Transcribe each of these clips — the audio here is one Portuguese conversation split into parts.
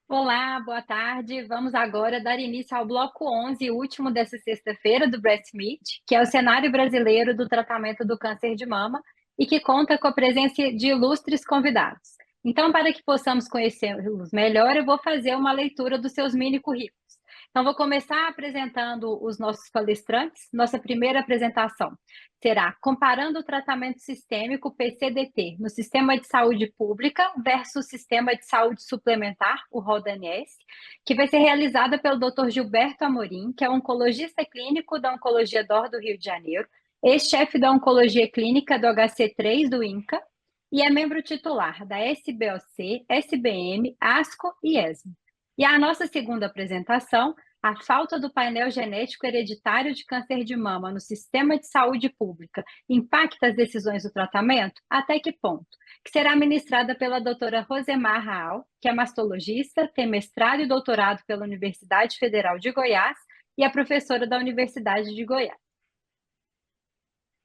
Olá, boa tarde. Vamos agora dar início ao bloco 11, último dessa sexta-feira do Breast Meet, que é o cenário brasileiro do tratamento do câncer de mama e que conta com a presença de ilustres convidados. Então, para que possamos conhecê-los melhor, eu vou fazer uma leitura dos seus mini currículos. Então, vou começar apresentando os nossos palestrantes. Nossa primeira apresentação será comparando o tratamento sistêmico PCDT no sistema de saúde pública versus sistema de saúde suplementar, o RODANES, que vai ser realizada pelo Dr. Gilberto Amorim, que é oncologista clínico da Oncologia DOR do Rio de Janeiro, ex-chefe da Oncologia Clínica do HC3 do INCA e é membro titular da SBOC, SBM, ASCO e ESMO. E a nossa segunda apresentação, a falta do painel genético hereditário de câncer de mama no sistema de saúde pública impacta as decisões do tratamento? Até que ponto? Que será ministrada pela doutora Rosemar Raal, que é mastologista, tem mestrado e doutorado pela Universidade Federal de Goiás e é professora da Universidade de Goiás.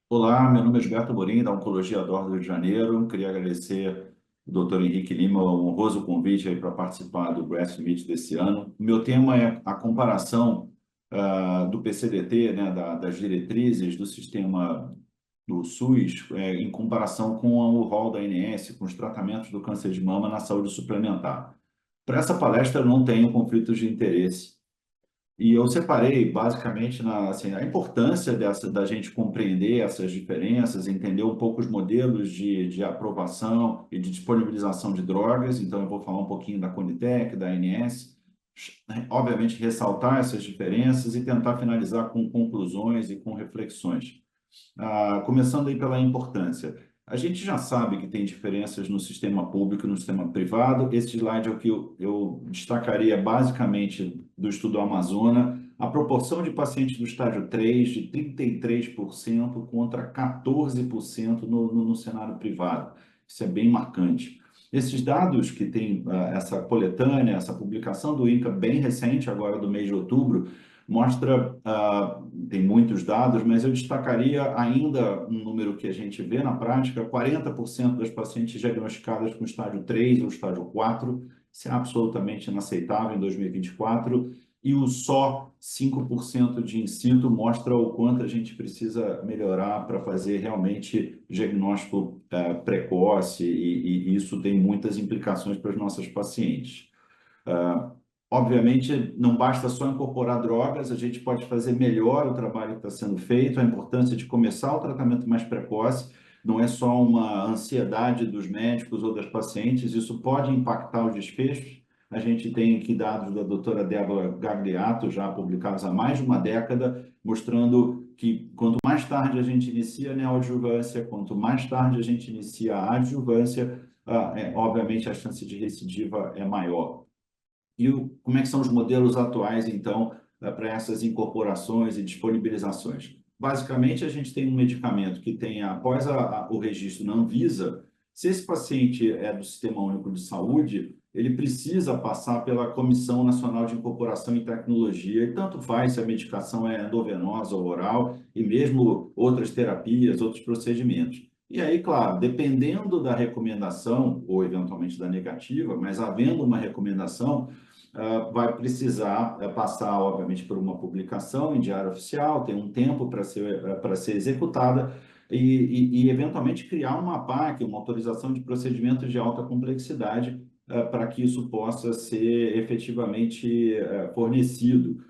Olá, meu nome é Gilberto Amorim, da Oncologia DOR do Rio de Janeiro. Queria agradecer ao Dr. Henrique Lima o honroso convite aí para participar do Breast Meet desse ano. O meu tema é a comparação do PCDT, né, das diretrizes do sistema do SUS, em comparação com o rol da ANS, com os tratamentos do câncer de mama na saúde suplementar. Para essa palestra, eu não tenho conflitos de interesse. E eu separei basicamente assim, a importância da gente compreender essas diferenças, entender um pouco os modelos de aprovação e de disponibilização de drogas. Então, eu vou falar um pouquinho da Conitec, da ANS, obviamente ressaltar essas diferenças e tentar finalizar com conclusões e com reflexões. Começando aí pela importância. A gente já sabe que tem diferenças no sistema público e no sistema privado. Esse slide é o que eu destacaria basicamente do estudo Amazônia. A proporção de pacientes do estágio 3 de 33% contra 14% no cenário privado. Isso é bem marcante. Esses dados que tem essa coletânea, essa publicação do INCA bem recente, agora do mês de outubro, mostra, tem muitos dados, mas eu destacaria ainda um número que a gente vê na prática: 40% das pacientes diagnosticadas com estágio 3 ou estágio 4, isso é absolutamente inaceitável em 2024, e o só 5% de in situ mostra o quanto a gente precisa melhorar para fazer realmente diagnóstico precoce, e isso tem muitas implicações para as nossas pacientes. Obviamente, não basta só incorporar drogas, a gente pode fazer melhor o trabalho que está sendo feito, a importância de começar o tratamento mais precoce, não é só uma ansiedade dos médicos ou das pacientes, isso pode impactar os desfechos. A gente tem aqui dados da doutora Débora Gagliato, já publicados há mais de uma década, mostrando que quanto mais tarde a gente inicia a neoadjuvância, quanto mais tarde a gente inicia a adjuvância, obviamente a chance de recidiva é maior. E como é que são os modelos atuais, então, para essas incorporações e disponibilizações? Basicamente, a gente tem um medicamento que tem, após o registro na Anvisa, se esse paciente é do Sistema Único de Saúde, ele precisa passar pela Comissão Nacional de Incorporação em Tecnologia, e tanto faz se a medicação é endovenosa ou oral, e mesmo outras terapias, outros procedimentos. E aí, claro, dependendo da recomendação, ou eventualmente da negativa, mas havendo uma recomendação, vai precisar passar, obviamente, por uma publicação em diário oficial, tem um tempo para ser executada e, eventualmente, criar uma PAC, uma autorização de procedimentos de alta complexidade, para que isso possa ser efetivamente fornecido.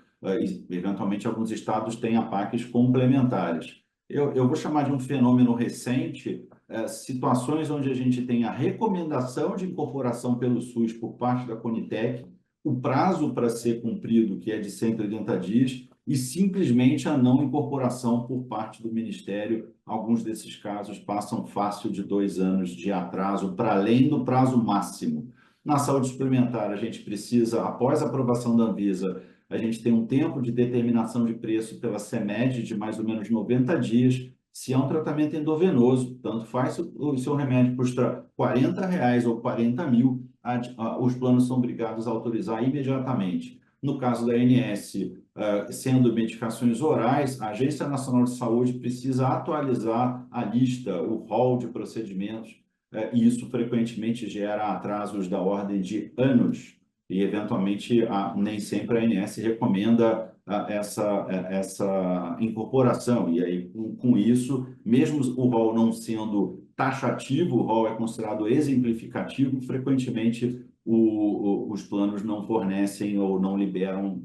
Eventualmente, alguns estados têm APACs complementares. Eu vou chamar de um fenômeno recente, situações onde a gente tem a recomendação de incorporação pelo SUS por parte da Conitec, o prazo para ser cumprido, que é de 180 dias, e simplesmente a não incorporação por parte do Ministério. Alguns desses casos passam fácil de 2 anos de atraso, para além do prazo máximo. Na saúde suplementar, a gente precisa, após a aprovação da Anvisa, a gente tem um tempo de determinação de preço pela CEMED de mais ou menos 90 dias. Se é um tratamento endovenoso, tanto faz se o seu remédio custa R$ 40 ou 40 mil, os planos são obrigados a autorizar imediatamente. No caso da ANS, sendo medicações orais, a Agência Nacional de Saúde precisa atualizar a lista, o rol de procedimentos, e isso frequentemente gera atrasos da ordem de anos. e eventualmente nem sempre a ANS recomenda essa incorporação. E aí, com isso, mesmo o rol não sendo taxativo, o rol é considerado exemplificativo, frequentemente os planos não fornecem ou não liberam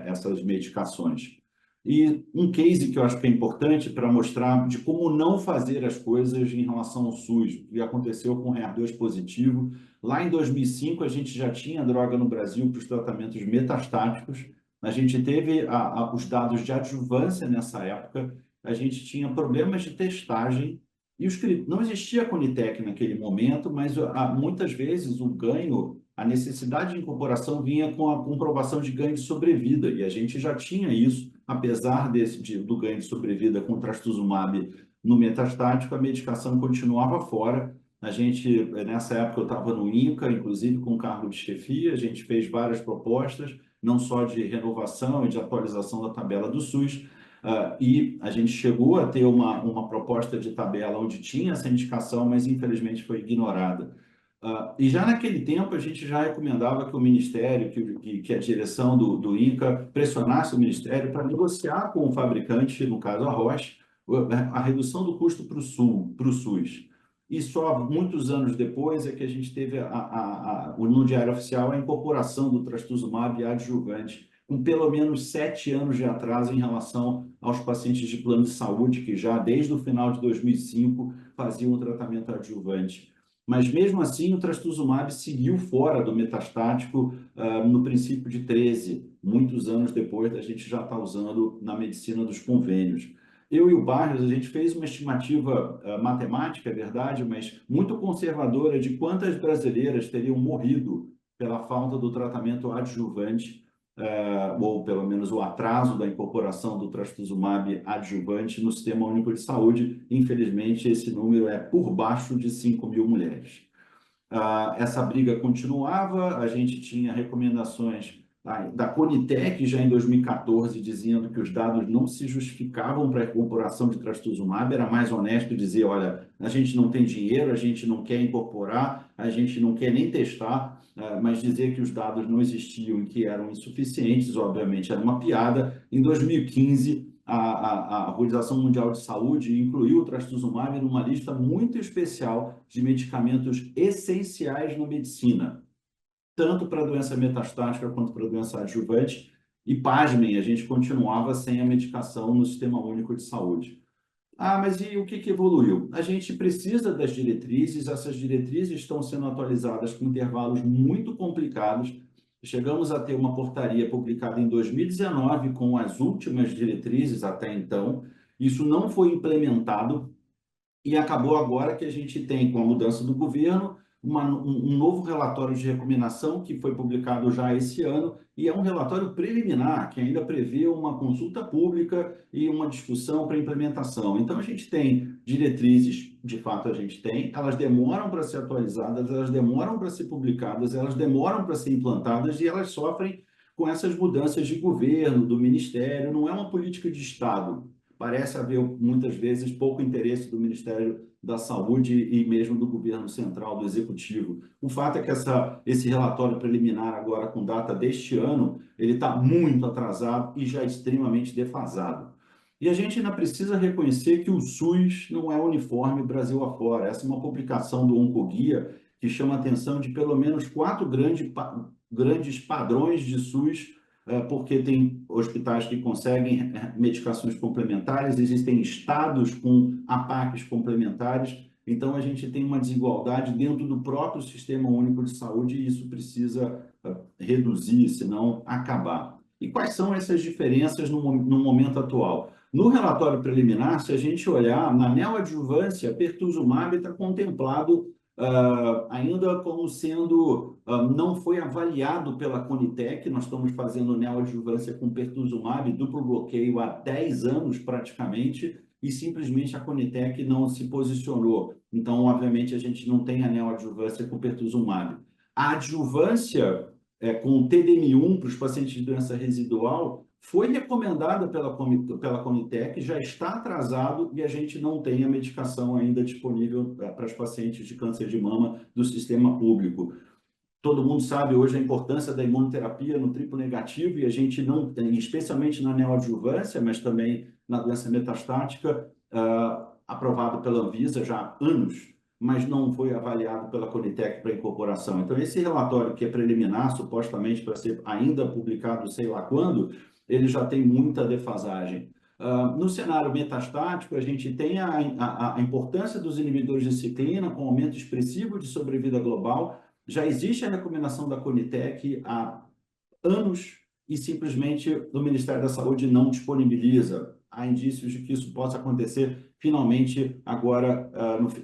essas medicações. E um case que eu acho que é importante para mostrar de como não fazer as coisas em relação ao SUS, o que aconteceu com o HER2 positivo. Lá em 2005, a gente já tinha droga no Brasil para os tratamentos metastáticos. A gente teve os dados de adjuvância nessa época, a gente tinha problemas de testagem e não existia Conitec naquele momento, mas muitas vezes o ganho, a necessidade de incorporação vinha com a comprovação de ganho de sobrevida, e a gente já tinha isso, apesar do ganho de sobrevida com trastuzumab no metastático, a medicação continuava fora. A gente, nessa época, eu estava no INCA, inclusive com cargo de chefia, a gente fez várias propostas, não só de renovação e de atualização da tabela do SUS, e a gente chegou a ter uma proposta de tabela onde tinha essa indicação, mas infelizmente foi ignorada. E já naquele tempo a gente já recomendava que o Ministério, que a direção do INCA pressionasse o Ministério para negociar com o fabricante, no caso a Roche, a redução do custo para o SUS. E só muitos anos depois é que a gente teve no Diário Oficial a incorporação do trastuzumab adjuvante, com pelo menos 7 anos de atraso em relação aos pacientes de plano de saúde, que já desde o final de 2005 faziam o tratamento adjuvante. Mas mesmo assim, o trastuzumab seguiu fora do metastático no princípio de 13, muitos anos depois da gente já estar usando na medicina dos convênios. Eu e o Barrios, a gente fez uma estimativa matemática, é verdade, mas muito conservadora de quantas brasileiras teriam morrido pela falta do tratamento adjuvante, ou pelo menos o atraso da incorporação do trastuzumab adjuvante no Sistema Único de Saúde. Infelizmente, esse número é por baixo de 5.000 mulheres. Essa briga continuava, a gente tinha recomendações da Conitec já em 2014, dizendo que os dados não se justificavam para a incorporação de trastuzumab, era mais honesto dizer, olha, a gente não tem dinheiro, a gente não quer incorporar, a gente não quer nem testar, mas dizer que os dados não existiam e que eram insuficientes, obviamente, era uma piada. Em 2015, a Organização Mundial de Saúde incluiu o trastuzumab numa lista muito especial de medicamentos essenciais na medicina, tanto para a doença metastática quanto para a doença adjuvante. E, pasmem, a gente continuava sem a medicação no Sistema Único de Saúde. Mas e o que evoluiu? A gente precisa das diretrizes, essas diretrizes estão sendo atualizadas com intervalos muito complicados. Chegamos a ter uma portaria publicada em 2019 com as últimas diretrizes até então. Isso não foi implementado e acabou agora que a gente tem, com a mudança do governo, um novo relatório de recomendação que foi publicado já esse ano, e é um relatório preliminar, que ainda prevê uma consulta pública e uma discussão para implementação. Então, a gente tem diretrizes, de fato a gente tem, elas demoram para ser atualizadas, elas demoram para ser publicadas, elas demoram para ser implantadas e elas sofrem com essas mudanças de governo, do ministério, não é uma política de Estado. Parece haver, muitas vezes, pouco interesse do Ministério da Saúde e mesmo do governo central, do Executivo. O fato é que esse relatório preliminar, agora com data deste ano, ele está muito atrasado e já extremamente defasado. E a gente ainda precisa reconhecer que o SUS não é uniforme Brasil afora. Essa é uma publicação do Oncoguia que chama a atenção de pelo menos 4 grandes padrões de SUS, porque tem hospitais que conseguem medicações complementares, existem estados com APACs complementares, então a gente tem uma desigualdade dentro do próprio Sistema Único de Saúde e isso precisa reduzir, senão acabar. E quais são essas diferenças no momento atual? No relatório preliminar, se a gente olhar, na neoadjuvância, pertuzumab está contemplado ainda como sendo, não foi avaliado pela Conitec, nós estamos fazendo neoadjuvância com pertuzumab, duplo bloqueio há 10 anos praticamente, e simplesmente a Conitec não se posicionou. Então, obviamente, a gente não tem a neoadjuvância com pertuzumab. A adjuvância com TDM1 para os pacientes de doença residual foi recomendada pela Conitec, já está atrasado e a gente não tem a medicação ainda disponível para os pacientes de câncer de mama do sistema público. Todo mundo sabe hoje a importância da imunoterapia no triplo negativo e a gente não tem, especialmente na neoadjuvância, mas também na doença metastática, aprovado pela Anvisa já há anos, mas não foi avaliado pela Conitec para incorporação. Então, esse relatório que é preliminar, supostamente para ser ainda publicado sei lá quando, ele já tem muita defasagem. No cenário metastático, a gente tem a importância dos inibidores de ciclina com aumento expressivo de sobrevida global. Já existe a recomendação da Conitec há anos e simplesmente o Ministério da Saúde não disponibiliza. Há indícios de que isso possa acontecer finalmente agora,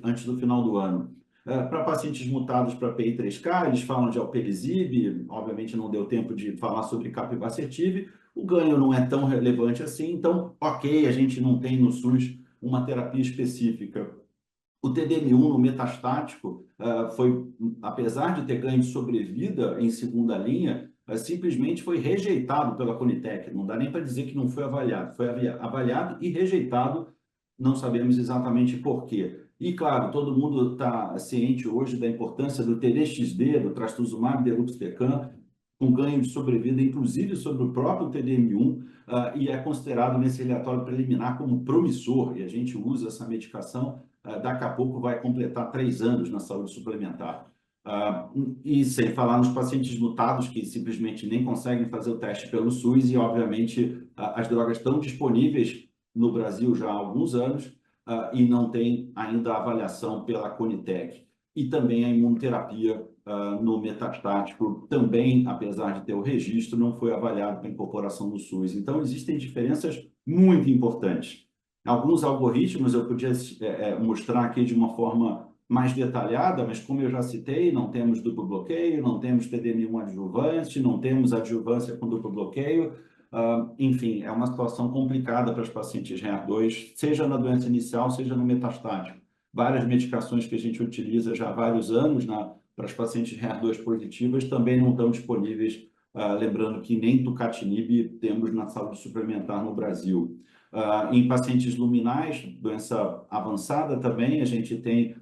antes do final do ano. Para pacientes mutados para PI3K, eles falam de alpelisib, obviamente não deu tempo de falar sobre capivasertib, o ganho não é tão relevante assim, então, ok, a gente não tem no SUS uma terapia específica. O TDM1 no metastático foi, apesar de ter ganho de sobrevida em segunda linha, simplesmente foi rejeitado pela Conitec. Não dá nem para dizer que não foi avaliado. Foi avaliado e rejeitado, não sabemos exatamente por quê. E, claro, todo mundo está ciente hoje da importância do TDXD, do trastuzumab deruxtecan, com ganho de sobrevida, inclusive sobre o próprio TDM1, e é considerado nesse relatório preliminar como promissor, e a gente usa essa medicação, daqui a pouco vai completar 3 anos na saúde suplementar. E sem falar nos pacientes mutados que simplesmente nem conseguem fazer o teste pelo SUS e, obviamente, as drogas estão disponíveis no Brasil já há alguns anos e não tem ainda avaliação pela Conitec. E também a imunoterapia no metastático também, apesar de ter o registro, não foi avaliado para incorporação no SUS. Então, existem diferenças muito importantes. Alguns algoritmos eu podia mostrar aqui de uma forma mais detalhada, mas como eu já citei, não temos duplo bloqueio, não temos TDM1 adjuvante, não temos adjuvância com duplo bloqueio. Enfim, é uma situação complicada para os pacientes HER2, seja na doença inicial, seja no metastático. Várias medicações que a gente utiliza já há vários anos para os pacientes HER2 positivas também não estão disponíveis, lembrando que nem tucatinib temos na saúde suplementar no Brasil. Em pacientes luminais, doença avançada também, a gente tem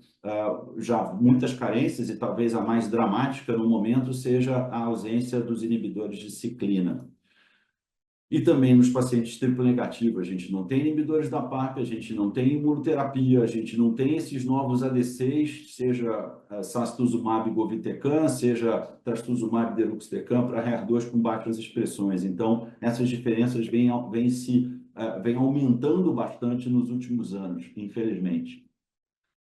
já muitas carências e talvez a mais dramática no momento seja a ausência dos inibidores de ciclina. E também nos pacientes triplo negativos, a gente não tem inibidores da PARP, a gente não tem imunoterapia, a gente não tem esses novos ADCs, seja sacituzumab govitecan, seja trastuzumab deruxtecan para HER2 com baixas expressões. Então, essas diferenças vêm aumentando bastante nos últimos anos, infelizmente.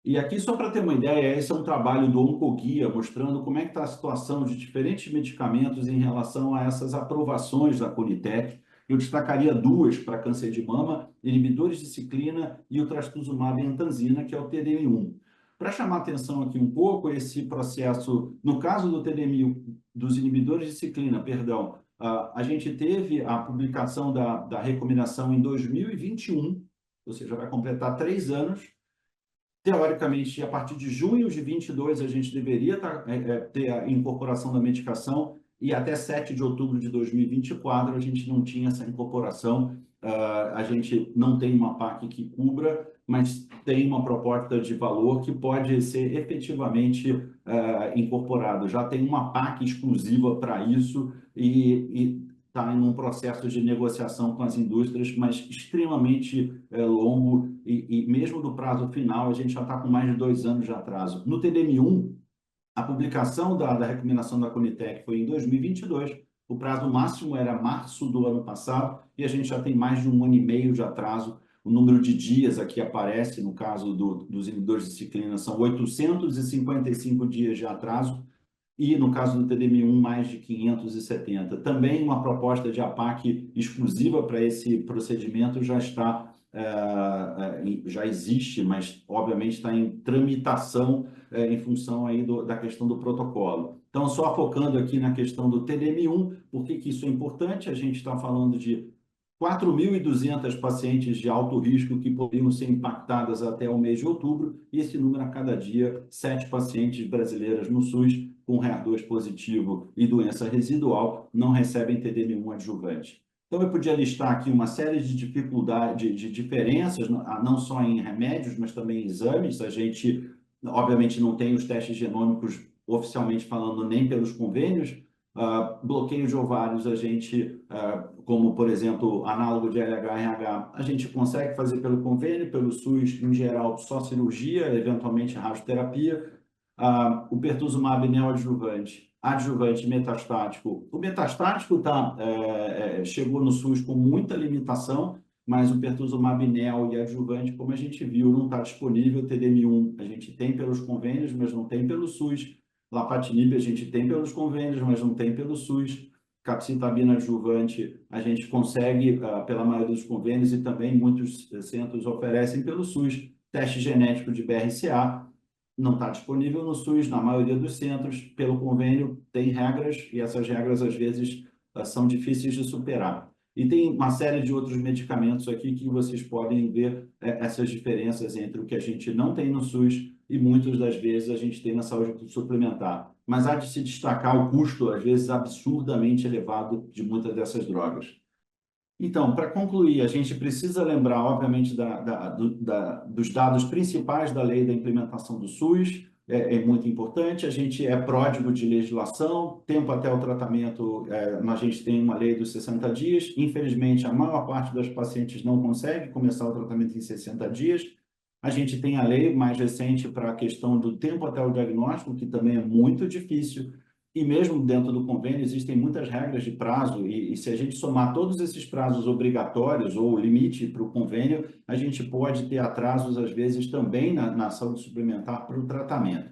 E aqui, só para ter uma ideia, esse é um trabalho do Oncoguia, mostrando como é que está a situação de diferentes medicamentos em relação a essas aprovações da Conitec. Eu destacaria 2 para câncer de mama, inibidores de ciclina e o trastuzumab emtansina, que é o TDM1. Para chamar atenção aqui um pouco, esse processo, no caso do TDM1, dos inibidores de ciclina, perdão, a gente teve a publicação da recomendação em 2021, ou seja, vai completar 3 anos. Teoricamente, a partir de junho de 22, a gente deveria ter a incorporação da medicação e até 7 de outubro de 2024 a gente não tinha essa incorporação. A gente não tem uma PAC que cubra, mas tem uma proposta de valor que pode ser efetivamente incorporado. Já tem uma PAC exclusiva para isso e está em um processo de negociação com as indústrias, mas extremamente longo e mesmo do prazo final, a gente já está com mais de 2 anos de atraso. No TDM1, a publicação da recomendação da Conitec foi em 2022, o prazo máximo era março do ano passado e a gente já tem mais de 1 ano e meio de atraso. O número de dias aqui aparece, no caso dos inibidores de ciclina, são 855 dias de atraso, e, no caso do TDM1, mais de 570. Também uma proposta de APAC exclusiva para esse procedimento já existe, mas, obviamente, está em tramitação em função aí da questão do protocolo. Então, só focando aqui na questão do TDM1, por que isso é importante? A gente está falando de 4.200 pacientes de alto risco que poderiam ser impactadas até o mês de outubro, e esse número a cada dia, 7 pacientes brasileiras no SUS com HER2 positivo e doença residual não recebem TDM1 adjuvante. Então, eu podia listar aqui uma série de dificuldades, de diferenças, não só em remédios, mas também em exames. A gente, obviamente, não tem os testes genômicos oficialmente falando, nem pelos convênios. Bloqueio de ovários, a gente, como por exemplo, análogo de LH-RH, a gente consegue fazer pelo convênio, pelo SUS, em geral, só cirurgia, eventualmente radioterapia. O pertuzumab neoadjuvante, adjuvante metastático. O metastático chegou no SUS com muita limitação, mas o pertuzumab neo e adjuvante, como a gente viu, não está disponível. O TDM1 a gente tem pelos convênios, mas não tem pelo SUS. Lapatinib a gente tem pelos convênios, mas não tem pelo SUS. Capecitabina adjuvante a gente consegue pela maioria dos convênios e também muitos centros oferecem pelo SUS. Teste genético de BRCA não está disponível no SUS, na maioria dos centros. Pelo convênio tem regras e essas regras às vezes são difíceis de superar. E tem uma série de outros medicamentos aqui que vocês podem ver essas diferenças entre o que a gente não tem no SUS e muitas das vezes a gente tem na saúde suplementar. Mas há de se destacar o custo, às vezes, absurdamente elevado de muitas dessas drogas. Então, para concluir, a gente precisa lembrar, obviamente, dos dados principais da lei da implementação do SUS, é muito importante. A gente é pródigo de legislação, tempo até o tratamento, a gente tem uma lei dos 60 dias. Infelizmente, a maior parte das pacientes não consegue começar o tratamento em 60 dias. A gente tem a lei mais recente para a questão do tempo até o diagnóstico, que também é muito difícil. E mesmo dentro do convênio existem muitas regras de prazo, e se a gente somar todos esses prazos obrigatórios ou limite para o convênio, a gente pode ter atrasos, às vezes, também na saúde suplementar para o tratamento.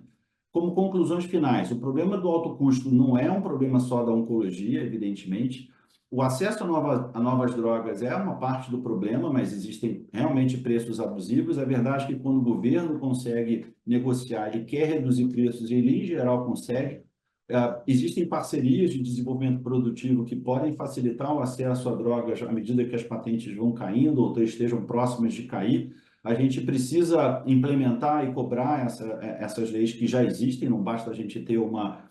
Como conclusões finais, o problema do alto custo não é um problema só da oncologia, evidentemente. O acesso a novas drogas é uma parte do problema, mas existem realmente preços abusivos. É verdade que quando o governo consegue negociar, ele quer reduzir preços, ele em geral consegue. Existem parcerias de desenvolvimento produtivo que podem facilitar o acesso a drogas à medida que as patentes vão caindo ou estejam próximas de cair. A gente precisa implementar e cobrar essas leis que já existem, não basta a gente ter uma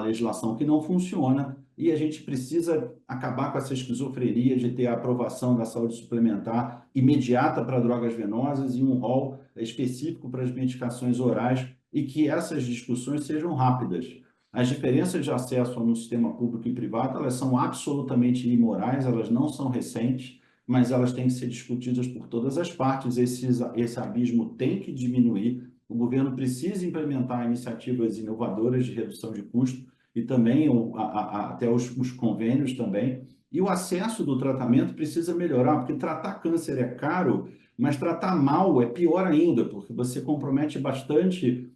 legislação que não funciona, e a gente precisa acabar com essa esquizofrenia de ter a aprovação da saúde suplementar imediata para drogas venosas e um rol específico para as medicações orais, e que essas discussões sejam rápidas. As diferenças de acesso no sistema público e privado, elas são absolutamente imorais, elas não são recentes, mas elas têm que ser discutidas por todas as partes. Esse abismo tem que diminuir. O governo precisa implementar iniciativas inovadoras de redução de custo e também até os convênios também. E o acesso do tratamento precisa melhorar, porque tratar câncer é caro, mas tratar mal é pior ainda, porque você compromete bastante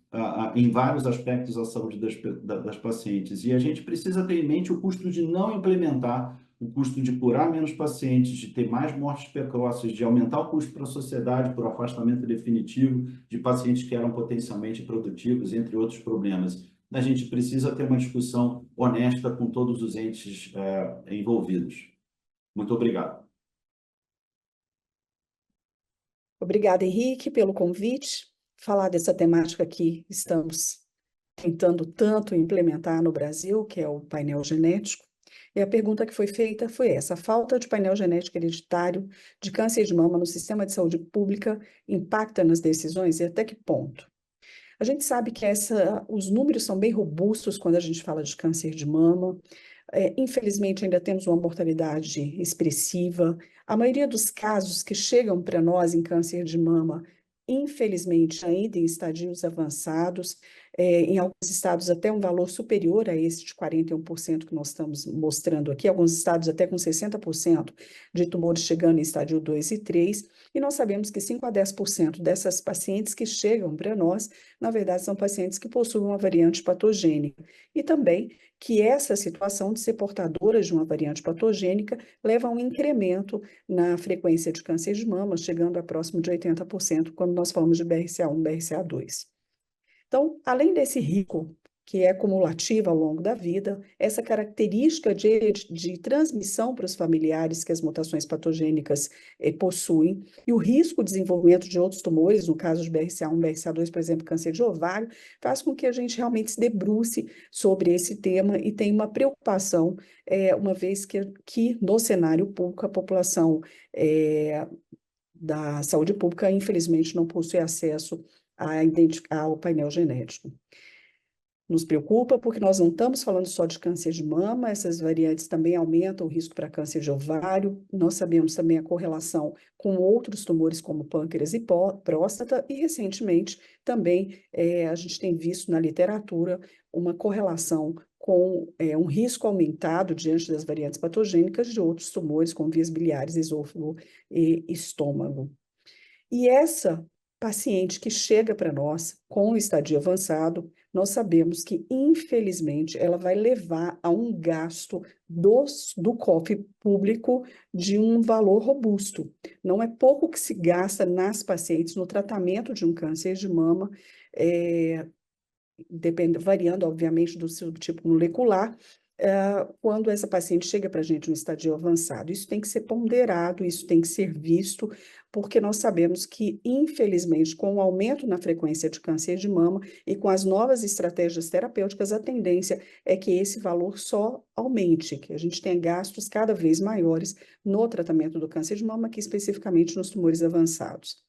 em vários aspectos a saúde das pacientes. E a gente precisa ter em mente o custo de não implementar, o custo de curar menos pacientes, de ter mais mortes precoces, de aumentar o custo para a sociedade por afastamento definitivo de pacientes que eram potencialmente produtivos, entre outros problemas. A gente precisa ter uma discussão honesta com todos os entes envolvidos. Muito obrigado. Obrigada, Henrique, pelo convite. Falar dessa temática que estamos tentando tanto implementar no Brasil, que é o painel genético. E a pergunta que foi feita foi essa: a falta de painel genético hereditário de câncer de mama no sistema de saúde pública impacta nas decisões e até que ponto? A gente sabe que os números são bem robustos quando a gente fala de câncer de mama. Infelizmente, ainda temos uma mortalidade expressiva. A maioria dos casos que chegam para nós em câncer de mama, infelizmente, ainda em estadios avançados, em alguns estados até um valor superior a esse de 41% que nós estamos mostrando aqui, alguns estados até com 60% de tumores chegando em estádio 2 e 3, e nós sabemos que 5 a 10% dessas pacientes que chegam para nós, na verdade, são pacientes que possuem uma variante patogênica, e também que essa situação de ser portadora de uma variante patogênica leva a um incremento na frequência de câncer de mama, chegando a próximo de 80% quando nós falamos de BRCA1, BRCA2. Então, além desse risco que é cumulativo ao longo da vida, essa característica de transmissão para os familiares que as mutações patogênicas possuem, e o risco de desenvolvimento de outros tumores, no caso de BRCA1, BRCA2, por exemplo, câncer de ovário, faz com que a gente realmente se debruce sobre esse tema e tenha uma preocupação, uma vez que no cenário público a população da saúde pública, infelizmente, não possui acesso ao painel genético. Nos preocupa porque nós não estamos falando só de câncer de mama, essas variantes também aumentam o risco para câncer de ovário. Nós sabemos também a correlação com outros tumores como pâncreas e próstata, e recentemente também a gente tem visto na literatura uma correlação com um risco aumentado diante das variantes patogênicas de outros tumores, como vias biliares, esôfago e estômago. E essa paciente que chega para nós com o estadio avançado, nós sabemos que, infelizmente, ela vai levar a um gasto do cofre público de um valor robusto. Não é pouco que se gasta nas pacientes no tratamento de um câncer de mama, variando, obviamente, do subtipo molecular, quando essa paciente chega para a gente no estadio avançado. Isso tem que ser ponderado, isso tem que ser visto, porque nós sabemos que, infelizmente, com o aumento na frequência de câncer de mama e com as novas estratégias terapêuticas, a tendência é que esse valor só aumente, que a gente tenha gastos cada vez maiores no tratamento do câncer de mama, aqui especificamente nos tumores avançados.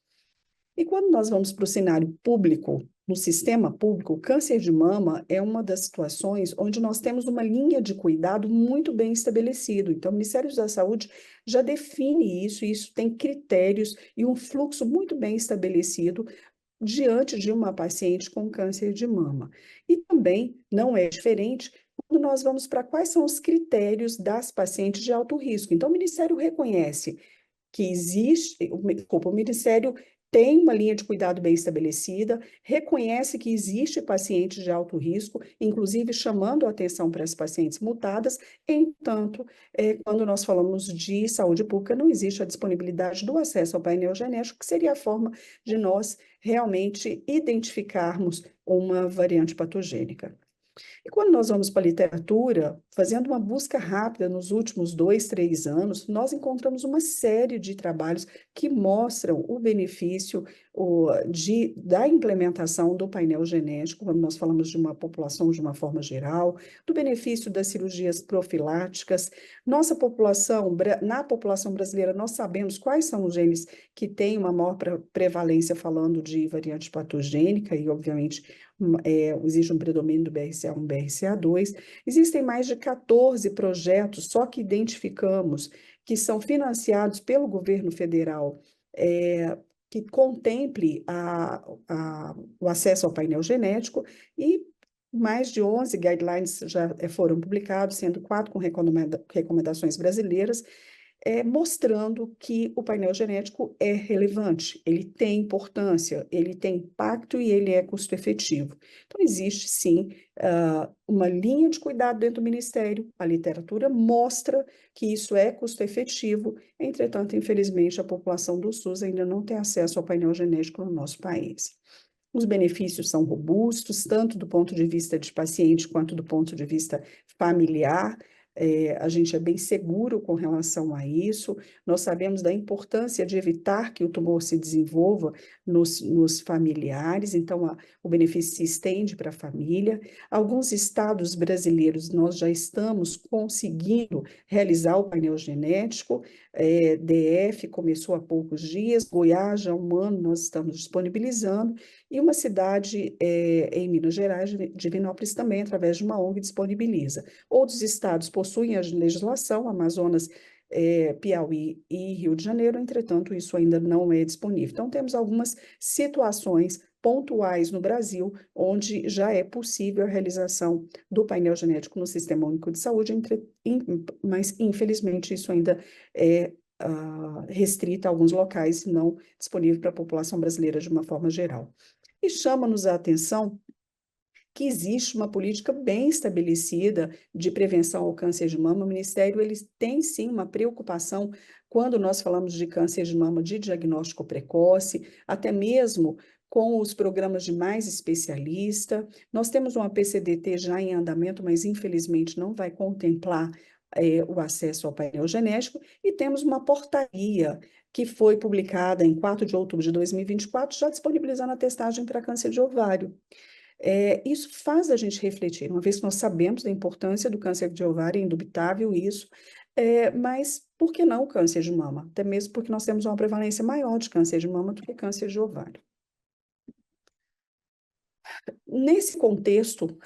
E quando nós vamos para o cenário público, no sistema público, o câncer de mama é uma das situações onde nós temos uma linha de cuidado muito bem estabelecido. Então, o Ministério da Saúde já define isso, e isso tem critérios e um fluxo muito bem estabelecido diante de uma paciente com câncer de mama. E também não é diferente quando nós vamos para quais são os critérios das pacientes de alto risco. Então, o Ministério reconhece que existe, o Ministério tem uma linha de cuidado bem estabelecida, reconhece que existe pacientes de alto risco, inclusive chamando a atenção para as pacientes mutadas. Entanto, quando nós falamos de saúde pública, não existe a disponibilidade do acesso ao painel genético, que seria a forma de nós realmente identificarmos uma variante patogênica. E quando nós vamos para a literatura, fazendo uma busca rápida nos últimos 2, 3 anos, nós encontramos uma série de trabalhos que mostram o benefício da implementação do painel genético, quando nós falamos de uma população de uma forma geral, do benefício das cirurgias profiláticas. Na população brasileira, nós sabemos quais são os genes que têm uma maior prevalência falando de variante patogênica, e, obviamente, existe um predomínio do BRCA1 e BRCA2. Existem mais de 14 projetos só que identificamos que são financiados pelo governo federal, que contemple o acesso ao painel genético, e mais de 11 guidelines já foram publicados, sendo 4 com recomendações brasileiras, mostrando que o painel genético é relevante, ele tem importância, ele tem impacto e ele é custo-efetivo. Então, existe, sim, uma linha de cuidado dentro do Ministério, a literatura mostra que isso é custo-efetivo, entretanto, infelizmente, a população do SUS ainda não tem acesso ao painel genético no nosso país. Os benefícios são robustos, tanto do ponto de vista de paciente quanto do ponto de vista familiar. A gente é bem seguro com relação a isso. Nós sabemos da importância de evitar que o tumor se desenvolva nos familiares, então o benefício se estende para a família. Alguns estados brasileiros nós já estamos conseguindo realizar o painel genético. DF começou há poucos dias, Goiás já há um ano nós estamos disponibilizando, e uma cidade em Minas Gerais, Divinópolis, também, através de uma ONG, disponibiliza. Outros estados possuem a legislação, Amazonas, Piauí e Rio de Janeiro, entretanto, isso ainda não é disponível. Então, temos algumas situações pontuais no Brasil, onde já é possível a realização do painel genético no Sistema Único de Saúde, mas, infelizmente, isso ainda é restrito a alguns locais, não disponível para a população brasileira de uma forma geral. E chama-nos a atenção que existe uma política bem estabelecida de prevenção ao câncer de mama. O Ministério ele tem, sim, uma preocupação quando nós falamos de câncer de mama de diagnóstico precoce, até mesmo com os programas de mais especialista. Nós temos uma PCDT já em andamento, mas infelizmente não vai contemplar o acesso ao painel genético, e temos uma portaria que foi publicada em 4 de outubro de 2024, já disponibilizando a testagem para câncer de ovário. Isso faz a gente refletir, uma vez que nós sabemos da importância do câncer de ovário, é indubitável isso, mas por que não o câncer de mama? Até mesmo porque nós temos uma prevalência maior de câncer de mama do que câncer de ovário. Nesse contexto,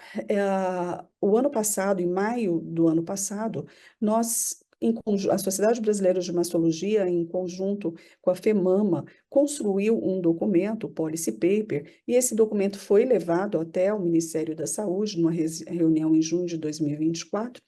o ano passado, em maio do ano passado, a Sociedade Brasileira de Mastologia, em conjunto com a FEMAMA, construiu um documento, o Policy Paper, e esse documento foi levado até o Ministério da Saúde, numa reunião em junho de 2024.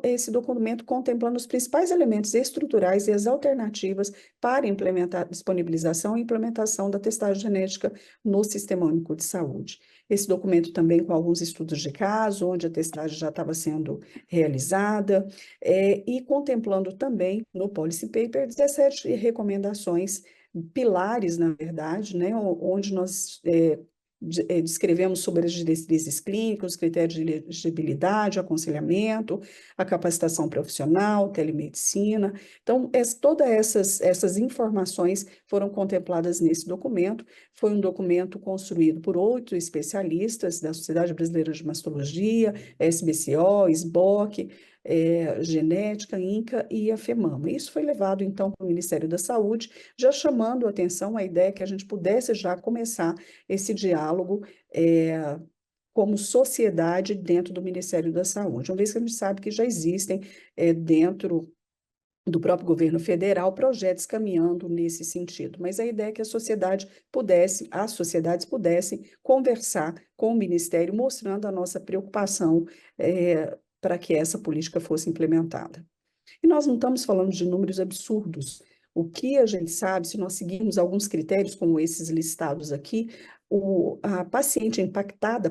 Esse documento contemplando os principais elementos estruturais e as alternativas para implementar, disponibilização e implementação da testagem genética no Sistema Único de Saúde. Esse documento também com alguns estudos de caso, onde a testagem já estava sendo realizada, e contemplando também no Policy Paper 17 recomendações, pilares, na verdade, né, onde nós descrevemos sobre as diretrizes clínicas, os critérios de elegibilidade, aconselhamento, a capacitação profissional, telemedicina. Então, todas essas informações foram contempladas nesse documento. Foi um documento construído por 8 especialistas da Sociedade Brasileira de Mastologia, SBCO, SBOC, Genética, INCA e a FEMAMA. Isso foi levado, então, para o Ministério da Saúde, já chamando a atenção a ideia que a gente pudesse já começar esse diálogo como sociedade dentro do Ministério da Saúde, uma vez que a gente sabe que já existem dentro do próprio governo federal projetos caminhando nesse sentido, mas a ideia é que as sociedades pudessem conversar com o Ministério, mostrando a nossa preocupação para que essa política fosse implementada. E nós não estamos falando de números absurdos. O que a gente sabe, se nós seguirmos alguns critérios como esses listados aqui, a paciente impactada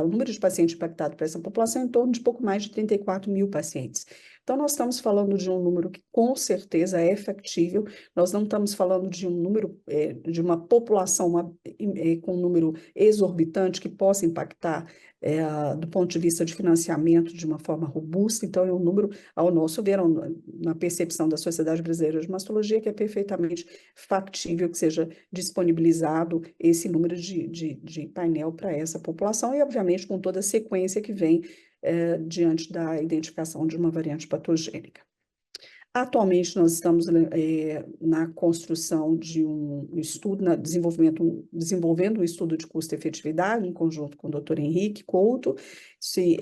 o número de pacientes impactados para essa população é em torno de pouco mais de 34 mil pacientes. Então, nós estamos falando de um número que com certeza é factível, nós não estamos falando de um número, de uma população com um número exorbitante que possa impactar do ponto de vista de financiamento de uma forma robusta. Então, é um número, ao nosso ver, na percepção da Sociedade Brasileira de Mastologia, que é perfeitamente factível que seja disponibilizado esse número de painel para essa população e, obviamente, com toda a sequência que vem diante da identificação de uma variante patogênica. Atualmente, nós estamos na construção de um estudo, desenvolvendo um estudo de custo-efetividade, em conjunto com o Dr. Henrique Couto. Esse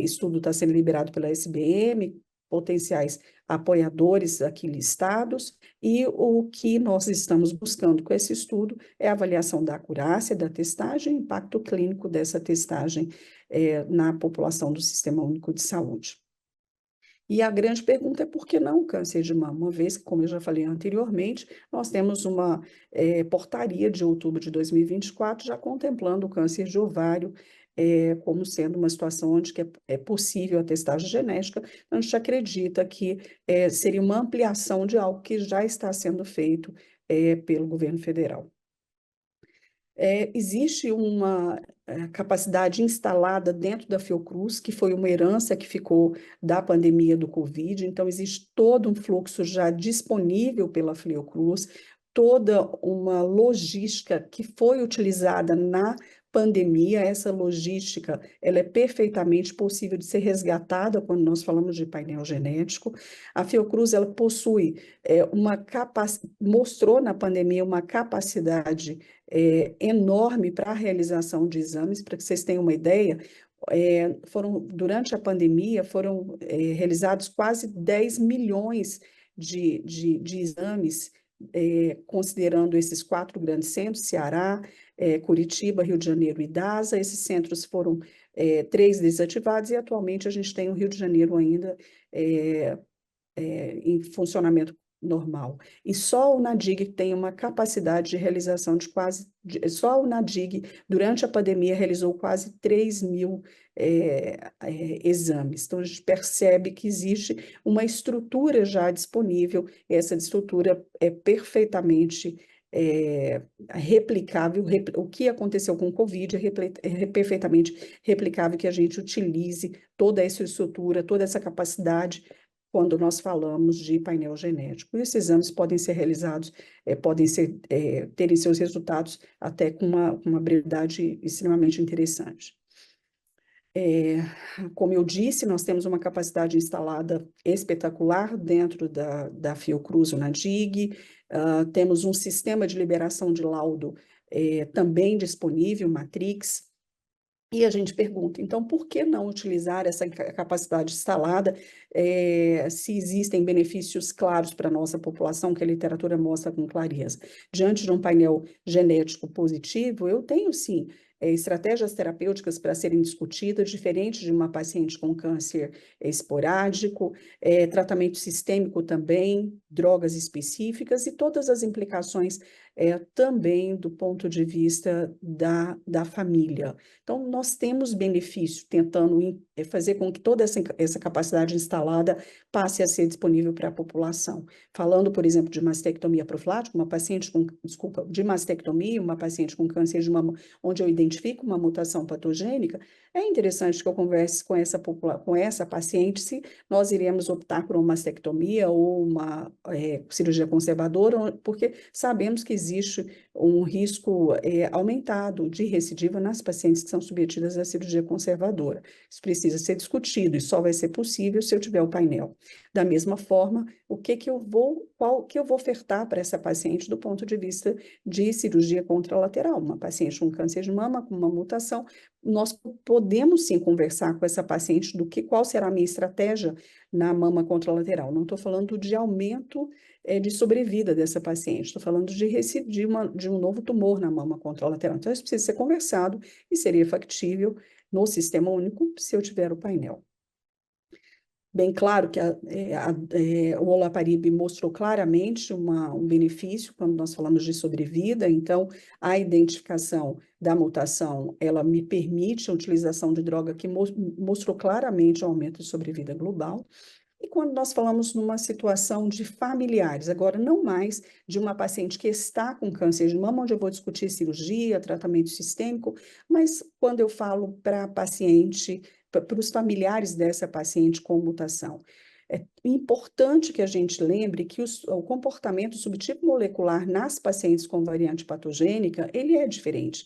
estudo está sendo liberado pela SBM, potenciais apoiadores aqui listados, e o que nós estamos buscando com esse estudo é a avaliação da acurácia da testagem e impacto clínico dessa testagem na população do Sistema Único de Saúde. E a grande pergunta é por que não câncer de mama? Uma vez que, como eu já falei anteriormente, nós temos uma portaria de outubro de 2024 já contemplando o câncer de ovário como sendo uma situação onde que é possível a testagem genética. A gente acredita que seria uma ampliação de algo que já está sendo feito pelo governo federal. Existe uma capacidade instalada dentro da Fiocruz, que foi uma herança que ficou da pandemia do Covid, então existe todo um fluxo já disponível pela Fiocruz, toda uma logística que foi utilizada na pandemia. Essa logística, ela é perfeitamente possível de ser resgatada quando nós falamos de painel genético. A Fiocruz, ela possui mostrou na pandemia uma capacidade enorme para a realização de exames. Para que vocês tenham uma ideia, durante a pandemia, foram realizados quase 10 milhões de exames, considerando esses 4 grandes centros, Ceará, Curitiba, Rio de Janeiro e Dasa. Esses centros foram 3 desativados e atualmente a gente tem o Rio de Janeiro ainda em funcionamento normal. E só o NADIG tem uma capacidade de realização só o NADIG, durante a pandemia, realizou quase 3 mil exames. Então, a gente percebe que existe uma estrutura já disponível, e essa estrutura é perfeitamente replicável. O que aconteceu com o Covid é perfeitamente replicável, que a gente utilize toda essa estrutura, toda essa capacidade quando nós falamos de painel genético. E esses exames podem ser realizados, terem seus resultados até com uma brevidade extremamente interessante. Como eu disse, nós temos uma capacidade instalada espetacular dentro da Fiocruz, o NADIG. Temos um sistema de liberação de laudo também disponível, Matrix, E a gente pergunta, então, por que não utilizar essa capacidade instalada, se existem benefícios claros para a nossa população, que a literatura mostra com clareza? Diante de um painel genético positivo, eu tenho, sim, estratégias terapêuticas para serem discutidas, diferente de uma paciente com câncer esporádico, tratamento sistêmico também, drogas específicas e todas as implicações também do ponto de vista da família. Então, nós temos benefício tentando fazer com que toda essa capacidade instalada passe a ser disponível para a população. Falando, por exemplo, de mastectomia profilática, de mastectomia, uma paciente com câncer de mama, onde eu identifico uma mutação patogênica, é interessante que eu converse com essa paciente se nós iremos optar por uma mastectomia ou uma cirurgia conservadora, porque sabemos que existe um risco aumentado de recidiva nas pacientes que são submetidas à cirurgia conservadora. Isso precisa ser discutido e só vai ser possível se eu tiver o painel. Da mesma forma, qual que eu vou ofertar para essa paciente do ponto de vista de cirurgia contralateral? Uma paciente com câncer de mama, com uma mutação, nós podemos sim conversar com essa paciente qual será a minha estratégia na mama contralateral. Não estou falando de aumento de sobrevida dessa paciente, estou falando de um novo tumor na mama contralateral. Então, isso precisa ser conversado e seria factível no Sistema Único se eu tiver o painel. Bem claro que o olaparib mostrou claramente um benefício quando nós falamos de sobrevida, então a identificação da mutação, ela me permite a utilização de droga que mostrou claramente o aumento de sobrevida global. E quando nós falamos numa situação de familiares, agora não mais de uma paciente que está com câncer de mama, onde eu vou discutir cirurgia, tratamento sistêmico, mas quando eu falo para a paciente, para os familiares dessa paciente com mutação. É importante que a gente lembre que o comportamento o subtipo molecular nas pacientes com variante patogênica, ele é diferente.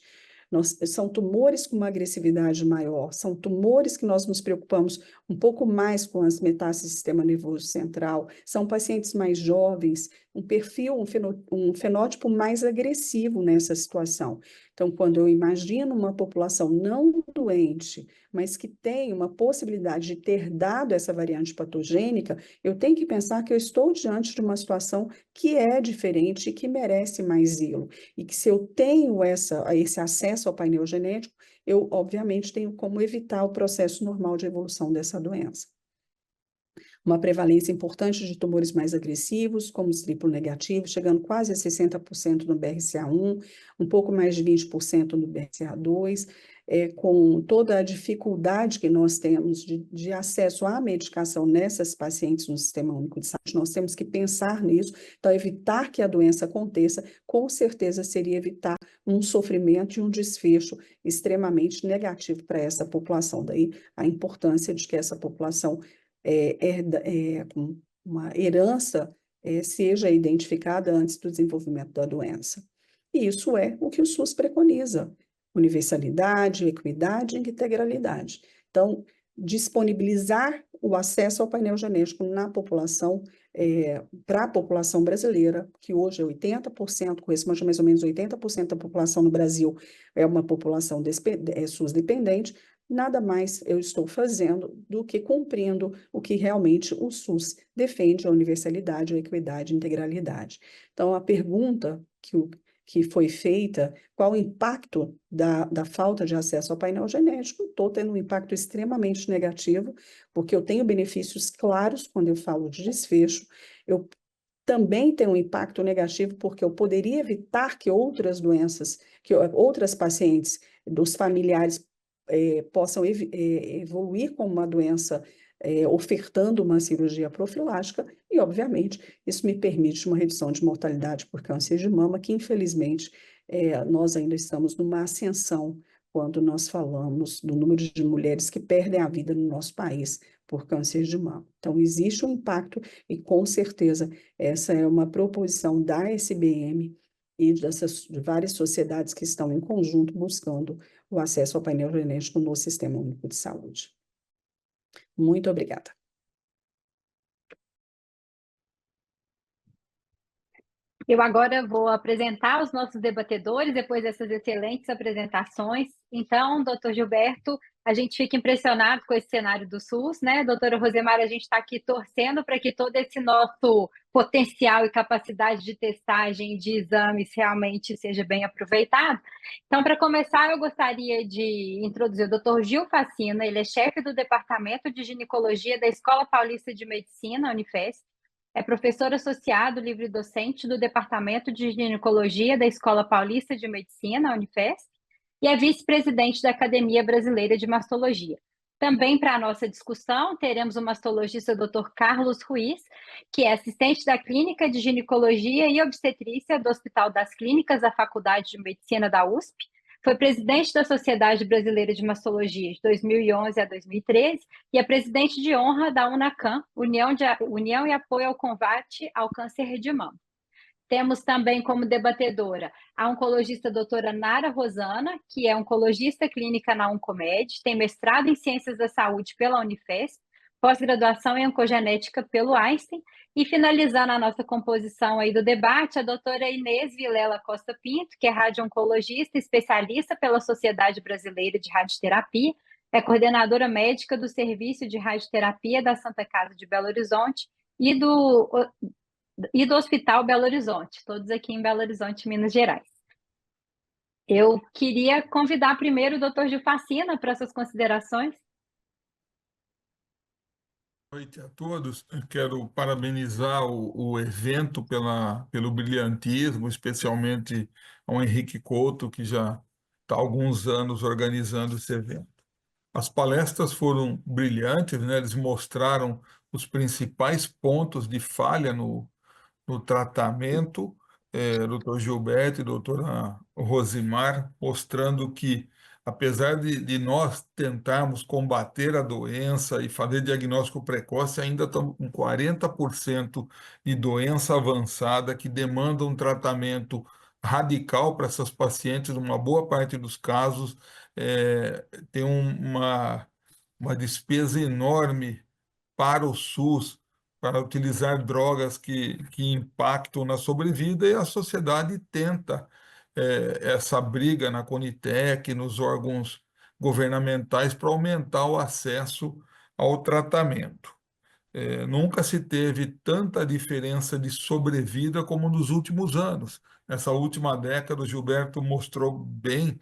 São tumores com uma agressividade maior, são tumores que nós nos preocupamos um pouco mais com as metástases do sistema nervoso central, são pacientes mais jovens, um fenótipo mais agressivo nessa situação. Então, quando eu imagino uma população não doente, mas que tem uma possibilidade de ter dado essa variante patogênica, eu tenho que pensar que eu estou diante de uma situação que é diferente e que merece mais zelo. E que se eu tenho esse acesso ao painel genético, eu, obviamente, tenho como evitar o processo normal de evolução dessa doença. Uma prevalência importante de tumores mais agressivos, como os triplo negativos, chegando quase a 60% no BRCA1, um pouco mais de 20% no BRCA2, com toda a dificuldade que nós temos de acesso à medicação nessas pacientes no Sistema Único de Saúde, nós temos que pensar nisso. Então, evitar que a doença aconteça, com certeza seria evitar um sofrimento e um desfecho extremamente negativo para essa população. Daí a importância de que essa população uma herança seja identificada antes do desenvolvimento da doença. E isso é o que o SUS preconiza: universalidade, equidade e integralidade. Então, disponibilizar o acesso ao painel genético na população, para a população brasileira, que hoje é 80%, corresponde a mais ou menos 80% da população no Brasil, é uma população SUS dependente. Nada mais eu estou fazendo do que cumprindo o que realmente o SUS defende: a universalidade, a equidade e a integralidade. Então, a pergunta que foi feita, qual o impacto da falta de acesso ao painel genético? Estou tendo um impacto extremamente negativo, porque eu tenho benefícios claros quando eu falo de desfecho. Eu também tenho um impacto negativo, porque eu poderia evitar que outras doenças, que outras pacientes dos familiares possam evoluir com uma doença, ofertando uma cirurgia profilática, e, obviamente, isso me permite uma redução de mortalidade por câncer de mama, que, infelizmente, nós ainda estamos numa ascensão quando nós falamos do número de mulheres que perdem a vida no nosso país por câncer de mama. Então, existe um impacto e, com certeza, essa é uma proposição da SBM e de várias sociedades que estão em conjunto buscando o acesso ao painel genético no Sistema Único de Saúde. Muito obrigada. Eu agora vou apresentar os nossos debatedores depois dessas excelentes apresentações. Então, doutor Gilberto, a gente fica impressionado com esse cenário do SUS, né? Doutora Rosemar, a gente está aqui torcendo para que todo esse nosso potencial e capacidade de testagem de exames realmente seja bem aproveitado. Então, para começar, eu gostaria de introduzir o doutor Gil Facina, ele é chefe do Departamento de Ginecologia da Escola Paulista de Medicina, Unifesp. É professor associado livre-docente do Departamento de Ginecologia da Escola Paulista de Medicina, Unifesp, e é vice-presidente da Academia Brasileira de Mastologia. Também para a nossa discussão, teremos o mastologista Dr. Carlos Ruiz, que é assistente da Clínica de Ginecologia e Obstetrícia do Hospital das Clínicas da Faculdade de Medicina da USP, foi presidente da Sociedade Brasileira de Mastologia de 2011 a 2013 e é presidente de honra da UNACAM, União e Apoio ao Combate ao Câncer de Mama. Temos também como debatedora a oncologista doutora Nara Rosana, que é oncologista clínica na Oncomed, tem mestrado em Ciências da Saúde pela Unifesp, pós-graduação em Oncogenética pelo Einstein, e finalizando a nossa composição aí do debate, a doutora Inês Vilela Costa Pinto, que é radio-oncologista, especialista pela Sociedade Brasileira de Radioterapia, é coordenadora médica do Serviço de Radioterapia da Santa Casa de Belo Horizonte e do Hospital Belo Horizonte, todos aqui em Belo Horizonte, Minas Gerais. Eu queria convidar primeiro o Dr. Gil Facina para suas considerações. Boa noite a todos. Eu quero parabenizar o evento pelo brilhantismo, especialmente ao Henrique Couto, que já está há alguns anos organizando esse evento. As palestras foram brilhantes, né? Eles mostraram os principais pontos de falha no tratamento, doutor Gilberto e doutora Rosimar, mostrando que, apesar de nós tentarmos combater a doença e fazer diagnóstico precoce, ainda estamos com 40% de doença avançada que demanda um tratamento radical para essas pacientes. Uma boa parte dos casos tem uma despesa enorme para o SUS, para utilizar drogas que impactam na sobrevida, e a sociedade tenta essa briga na Conitec, nos órgãos governamentais, para aumentar o acesso ao tratamento. Nunca se teve tanta diferença de sobrevida como nos últimos anos. Nessa última década, o Gilberto mostrou bem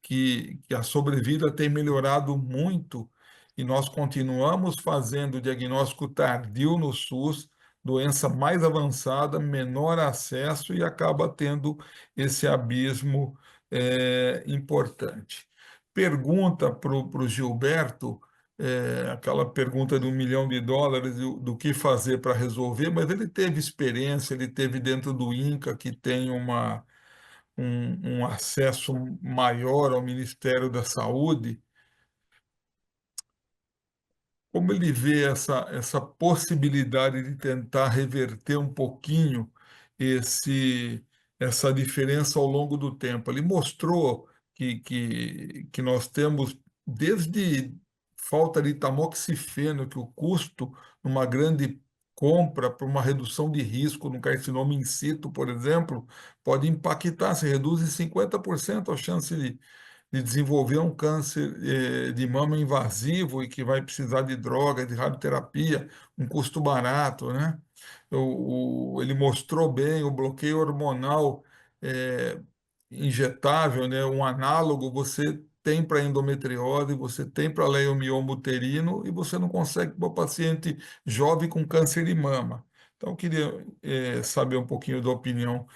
que a sobrevida tem melhorado muito e nós continuamos fazendo diagnóstico tardio no SUS, doença mais avançada, menor acesso e acaba tendo esse abismo importante. Pergunta para o Gilberto, aquela pergunta de US$ 1 milhão do que fazer para resolver, mas ele teve experiência, ele teve dentro do INCA, que tem um acesso maior ao Ministério da Saúde. Como ele vê essa possibilidade de tentar reverter um pouquinho essa diferença ao longo do tempo? Ele mostrou que nós temos, desde falta de tamoxifeno, que o custo numa grande compra para uma redução de risco no carcinoma in situ, por exemplo, pode impactar, se reduz em 50% a chance de desenvolver um câncer de mama invasivo e que vai precisar de droga, de radioterapia, um custo barato, né? Ele mostrou bem o bloqueio hormonal injetável, né? Um análogo você tem para endometriose, você tem para leiomioma uterino e você não consegue para o paciente jovem com câncer de mama. Então, eu queria saber um pouquinho da opinião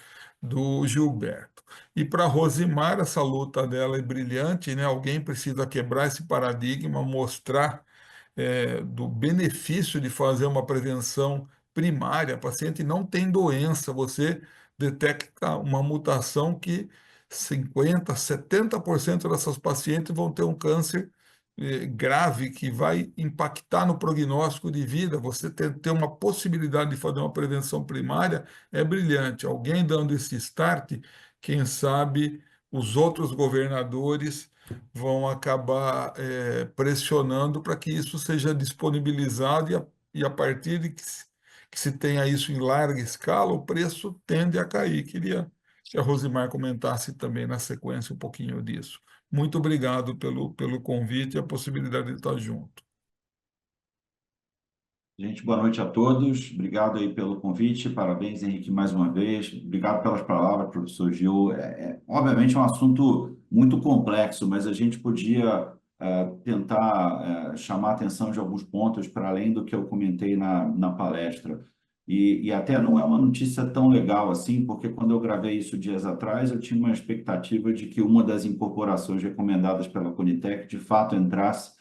do Gilberto. E para Rosimar, essa luta dela é brilhante, né? Alguém precisa quebrar esse paradigma, mostrar do benefício de fazer uma prevenção primária. A paciente não tem doença, você detecta uma mutação que 50%, 70% dessas pacientes vão ter um câncer grave que vai impactar no prognóstico de vida. Você ter uma possibilidade de fazer uma prevenção primária é brilhante. Alguém dando esse start, quem sabe os outros governadores vão acabar pressionando para que isso seja disponibilizado e a partir de que se tenha isso em larga escala, o preço tende a cair. Queria que a Rosimar comentasse também na sequência um pouquinho disso. Muito obrigado pelo convite e a possibilidade de estar junto. Gente, boa noite a todos. Obrigado aí pelo convite. Parabéns, Henrique, mais uma vez. Obrigado pelas palavras, professor Gil. Obviamente é um assunto muito complexo, mas a gente podia tentar chamar a atenção de alguns pontos para além do que eu comentei na palestra. E até não é uma notícia tão legal assim, porque quando eu gravei isso dias atrás, eu tinha uma expectativa de que uma das incorporações recomendadas pela Conitec de fato entrasse.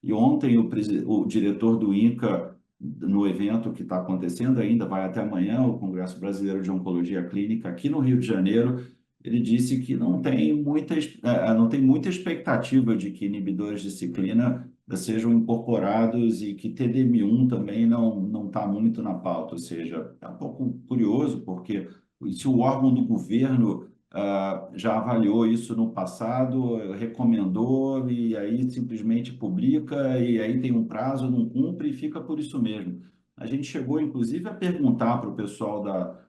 E ontem o diretor do INCA, no evento que está acontecendo ainda, vai até amanhã, o Congresso Brasileiro de Oncologia Clínica, aqui no Rio de Janeiro, ele disse que não tem muita expectativa de que inibidores de ciclina sejam incorporados e que TDM1 também não está muito na pauta, ou seja, é um pouco curioso, porque se o órgão do governo já avaliou isso no passado, recomendou, e aí simplesmente publica, e aí tem um prazo, não cumpre, e fica por isso mesmo. A gente chegou, inclusive, a perguntar para o pessoal da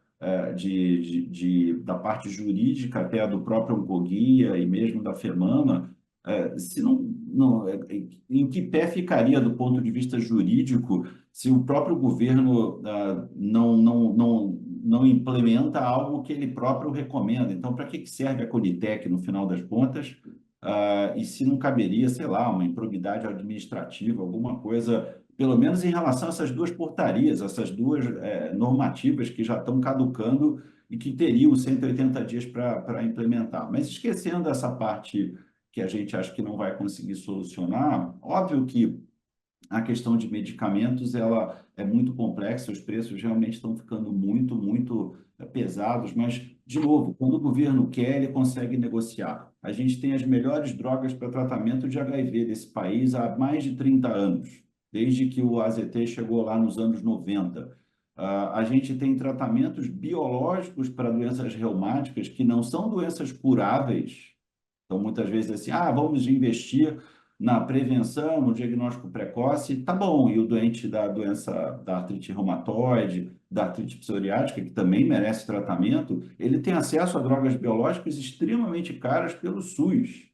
parte jurídica, até do próprio Oncoguia e mesmo da FEMAMA, se em que pé ficaria do ponto de vista jurídico se o próprio governo não implementa algo que ele próprio recomenda. Então, para que serve a Conitec, no final das contas? E se não caberia, sei lá, uma improbidade administrativa, alguma coisa, pelo menos em relação a essas duas portarias, essas duas normativas que já estão caducando e que teriam 180 dias para implementar. Mas esquecendo essa parte que a gente acha que não vai conseguir solucionar, óbvio que a questão de medicamentos ela é muito complexa, os preços realmente estão ficando muito pesados, mas, de novo, quando o governo quer, ele consegue negociar. A gente tem as melhores drogas para tratamento de HIV desse país há mais de 30 anos, desde que o AZT chegou lá nos anos 90. A gente tem tratamentos biológicos para doenças reumáticas que não são doenças curáveis. Então, muitas vezes, assim, vamos investir na prevenção, no diagnóstico precoce, tá bom. E o doente da doença da artrite reumatoide, da artrite psoriática, que também merece tratamento, ele tem acesso a drogas biológicas extremamente caras pelo SUS.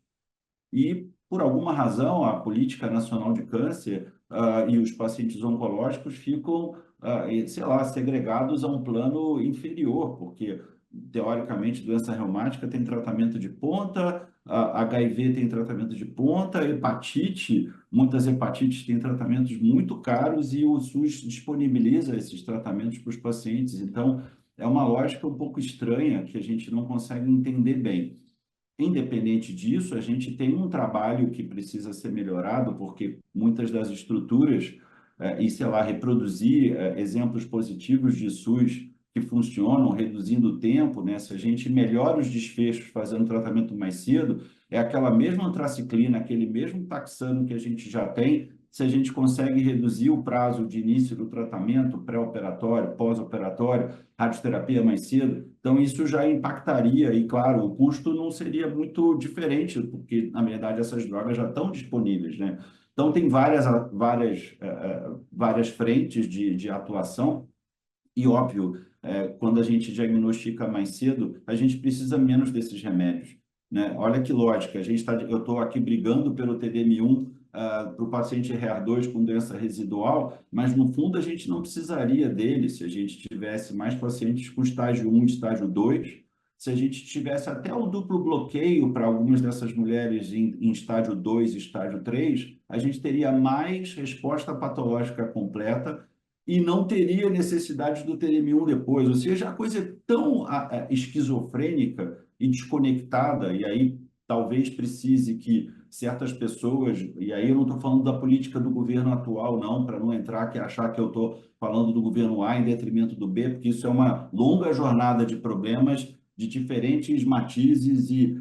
E, por alguma razão, a Política Nacional de Câncer e os pacientes oncológicos ficam, sei lá, segregados a um plano inferior, porque, teoricamente, doença reumática tem tratamento de ponta, HIV tem tratamento de ponta, hepatite, muitas hepatites têm tratamentos muito caros e o SUS disponibiliza esses tratamentos para os pacientes. Então, é uma lógica um pouco estranha que a gente não consegue entender bem. Independente disso, a gente tem um trabalho que precisa ser melhorado, porque muitas das estruturas, e sei lá, reproduzir exemplos positivos de SUS que funcionam, reduzindo o tempo, né? Se a gente melhora os desfechos fazendo tratamento mais cedo, é aquela mesma antraciclina, aquele mesmo taxano que a gente já tem, se a gente consegue reduzir o prazo de início do tratamento, pré-operatório, pós-operatório, radioterapia mais cedo, então isso já impactaria, e claro, o custo não seria muito diferente, porque, na verdade, essas drogas já estão disponíveis, né? Então, tem várias frentes de atuação, e, óbvio, quando a gente diagnostica mais cedo, a gente precisa menos desses remédios, né? Olha que lógica, eu estou aqui brigando pelo TDM1 para o paciente HER2 com doença residual, mas, no fundo, a gente não precisaria dele se a gente tivesse mais pacientes com estágio 1 e estágio 2, se a gente tivesse até o duplo bloqueio para algumas dessas mulheres em estágio 2 e estágio 3, a gente teria mais resposta patológica completa e não teria necessidade do TDM1 depois. Ou seja, a coisa é tão esquizofrênica e desconectada, e aí talvez precise que certas pessoas, e aí eu não estou falando da política do governo atual, não, para não achar que eu estou falando do governo A em detrimento do B, porque isso é uma longa jornada de problemas de diferentes matizes e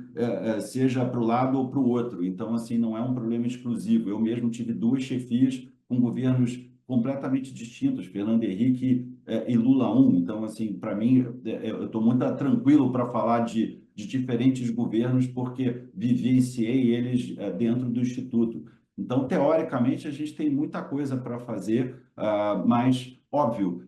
seja para o lado ou para o outro. Então, assim, não é um problema exclusivo. Eu mesmo tive duas chefias com governos completamente distintos, Fernando Henrique e Lula 1. Então, assim, para mim, eu estou muito tranquilo para falar de diferentes governos, porque vivenciei eles dentro do Instituto. Então, teoricamente, a gente tem muita coisa para fazer, mas Óbvio,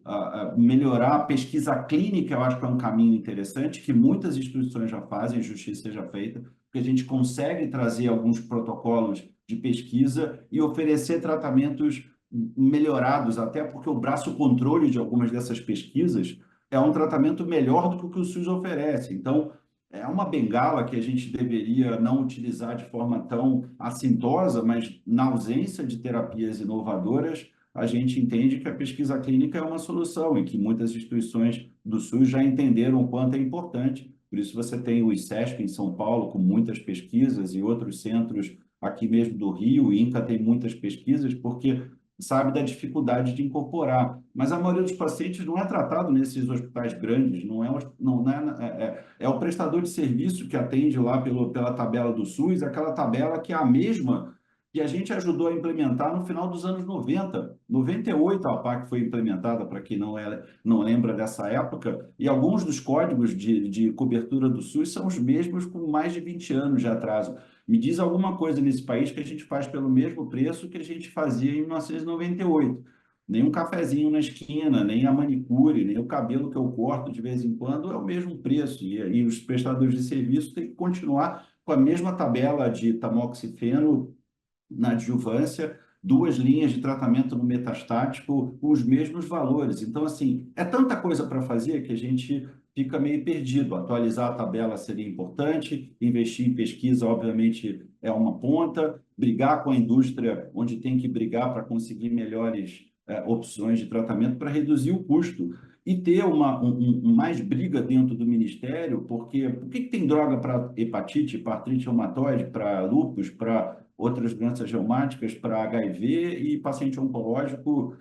melhorar a pesquisa clínica, eu acho que é um caminho interessante, que muitas instituições já fazem, justiça seja feita, porque a gente consegue trazer alguns protocolos de pesquisa e oferecer tratamentos melhorados, até porque o braço controle de algumas dessas pesquisas é um tratamento melhor do que o SUS oferece. Então, é uma bengala que a gente deveria não utilizar de forma tão assintosa, mas na ausência de terapias inovadoras, a gente entende que a pesquisa clínica é uma solução e que muitas instituições do SUS já entenderam o quanto é importante. Por isso você tem o ICESP em São Paulo com muitas pesquisas e outros centros aqui mesmo do Rio, o INCA tem muitas pesquisas, porque sabe da dificuldade de incorporar. Mas a maioria dos pacientes não é tratado nesses hospitais grandes, é o prestador de serviço que atende lá pela tabela do SUS, aquela tabela que é a mesma que a gente ajudou a implementar no final dos anos 90. 98 a APAC foi implementada, para quem não lembra dessa época, e alguns dos códigos de cobertura do SUS são os mesmos com mais de 20 anos de atraso. Me diz alguma coisa nesse país que a gente faz pelo mesmo preço que a gente fazia em 1998. Nem um cafezinho na esquina, nem a manicure, nem o cabelo que eu corto de vez em quando é o mesmo preço. E os prestadores de serviço têm que continuar com a mesma tabela de tamoxifeno na adjuvância, 2 linhas de tratamento no metastático com os mesmos valores. Então, assim, é tanta coisa para fazer que a gente fica meio perdido. Atualizar a tabela seria importante, investir em pesquisa, obviamente, é uma ponta, brigar com a indústria onde tem que brigar para conseguir melhores opções de tratamento para reduzir o custo e ter mais briga dentro do Ministério, porque por que tem droga para hepatite, para artrite reumatoide, para lúpus, para outras doenças reumáticas, para HIV, e paciente oncológico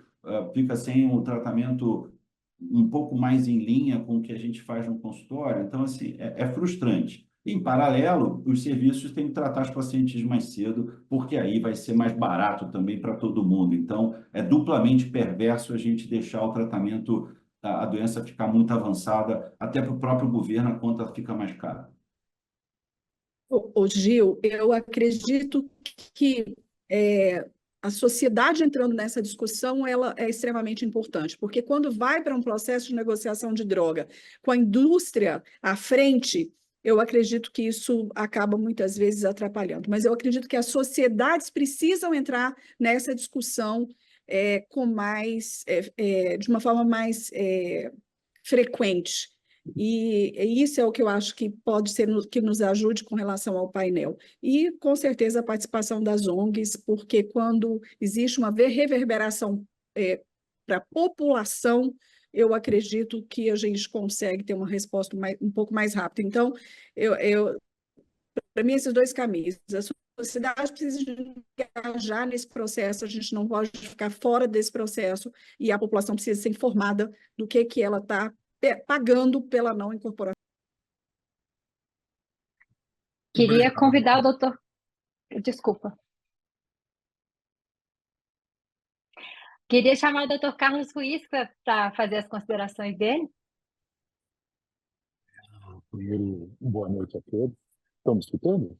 fica sem o tratamento um pouco mais em linha com o que a gente faz no consultório? Então, assim, é frustrante. Em paralelo, os serviços têm que tratar os pacientes mais cedo, porque aí vai ser mais barato também para todo mundo. Então, é duplamente perverso a gente deixar o tratamento, a doença ficar muito avançada, até para o próprio governo a conta fica mais cara. Ô, Gil, eu acredito que a sociedade entrando nessa discussão ela é extremamente importante, porque quando vai para um processo de negociação de droga com a indústria à frente, eu acredito que isso acaba muitas vezes atrapalhando. Mas eu acredito que as sociedades precisam entrar nessa discussão de uma forma mais frequente. E isso é o que eu acho que pode ser que nos ajude com relação ao painel. E, com certeza, a participação das ONGs, porque quando existe uma reverberação para a população, eu acredito que a gente consegue ter uma resposta um pouco mais rápida. Então, para mim, esses dois caminhos. A sociedade precisa engajar nesse processo, a gente não pode ficar fora desse processo, e a população precisa ser informada do que ela está pagando pela não incorporação. Queria convidar o doutor... Desculpa. Queria chamar o doutor Carlos Ruiz para fazer as considerações dele. Primeiro, boa noite a todos. Estão me escutando?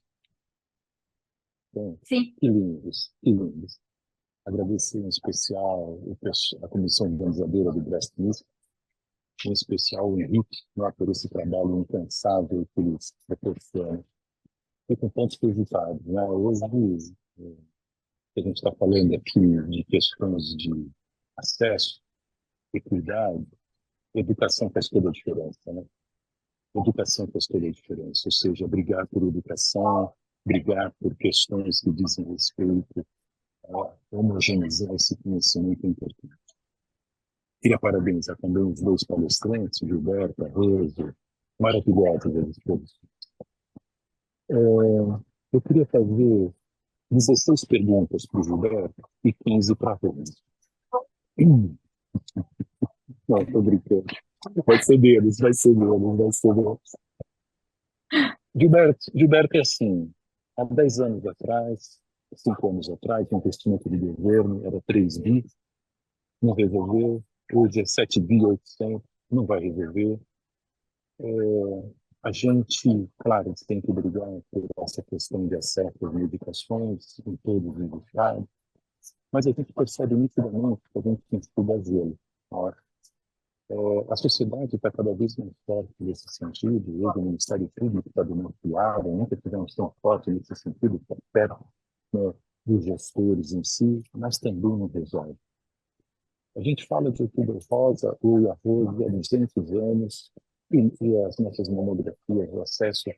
Bom, Sim. que lindos, que lindos. Agradecer em especial a comissão organizadora do Breast Meet, em especial o Henrique, por esse trabalho incansável que eles proporcionam. E com tantos resultados. Hoje, a gente está falando aqui de questões de acesso, equidade, educação faz toda a diferença, né? Educação faz toda a diferença, ou seja, brigar por educação, brigar por questões que dizem respeito a homogeneizar esse conhecimento importante. Queria parabenizar também os dois palestrantes, Gilberto, Rose, maravilhosos eles todos. Eu queria fazer 16 perguntas para o Gilberto e 15 para a Rose. Não, estou brincando. Vai ser deles. Gilberto é assim, há 10 anos atrás, 5 anos atrás, o investimento do governo era 3 bi, não resolveu. Hoje é 7.800, não vai resolver. A gente, claro, tem que brigar por essa questão de acesso às medicações em todos os estados, mas a gente percebe nitidamente que a gente tem que estudar zelo. maior. A sociedade está cada vez mais forte nesse sentido. Hoje o Ministério Público está denunciado, nunca tivemos tão forte nesse sentido, está perto, né, dos gestores em si, mas também não resolve. A gente fala de Outubro Rosa ou arroz há 200 anos, e as nossas monografias, o acesso,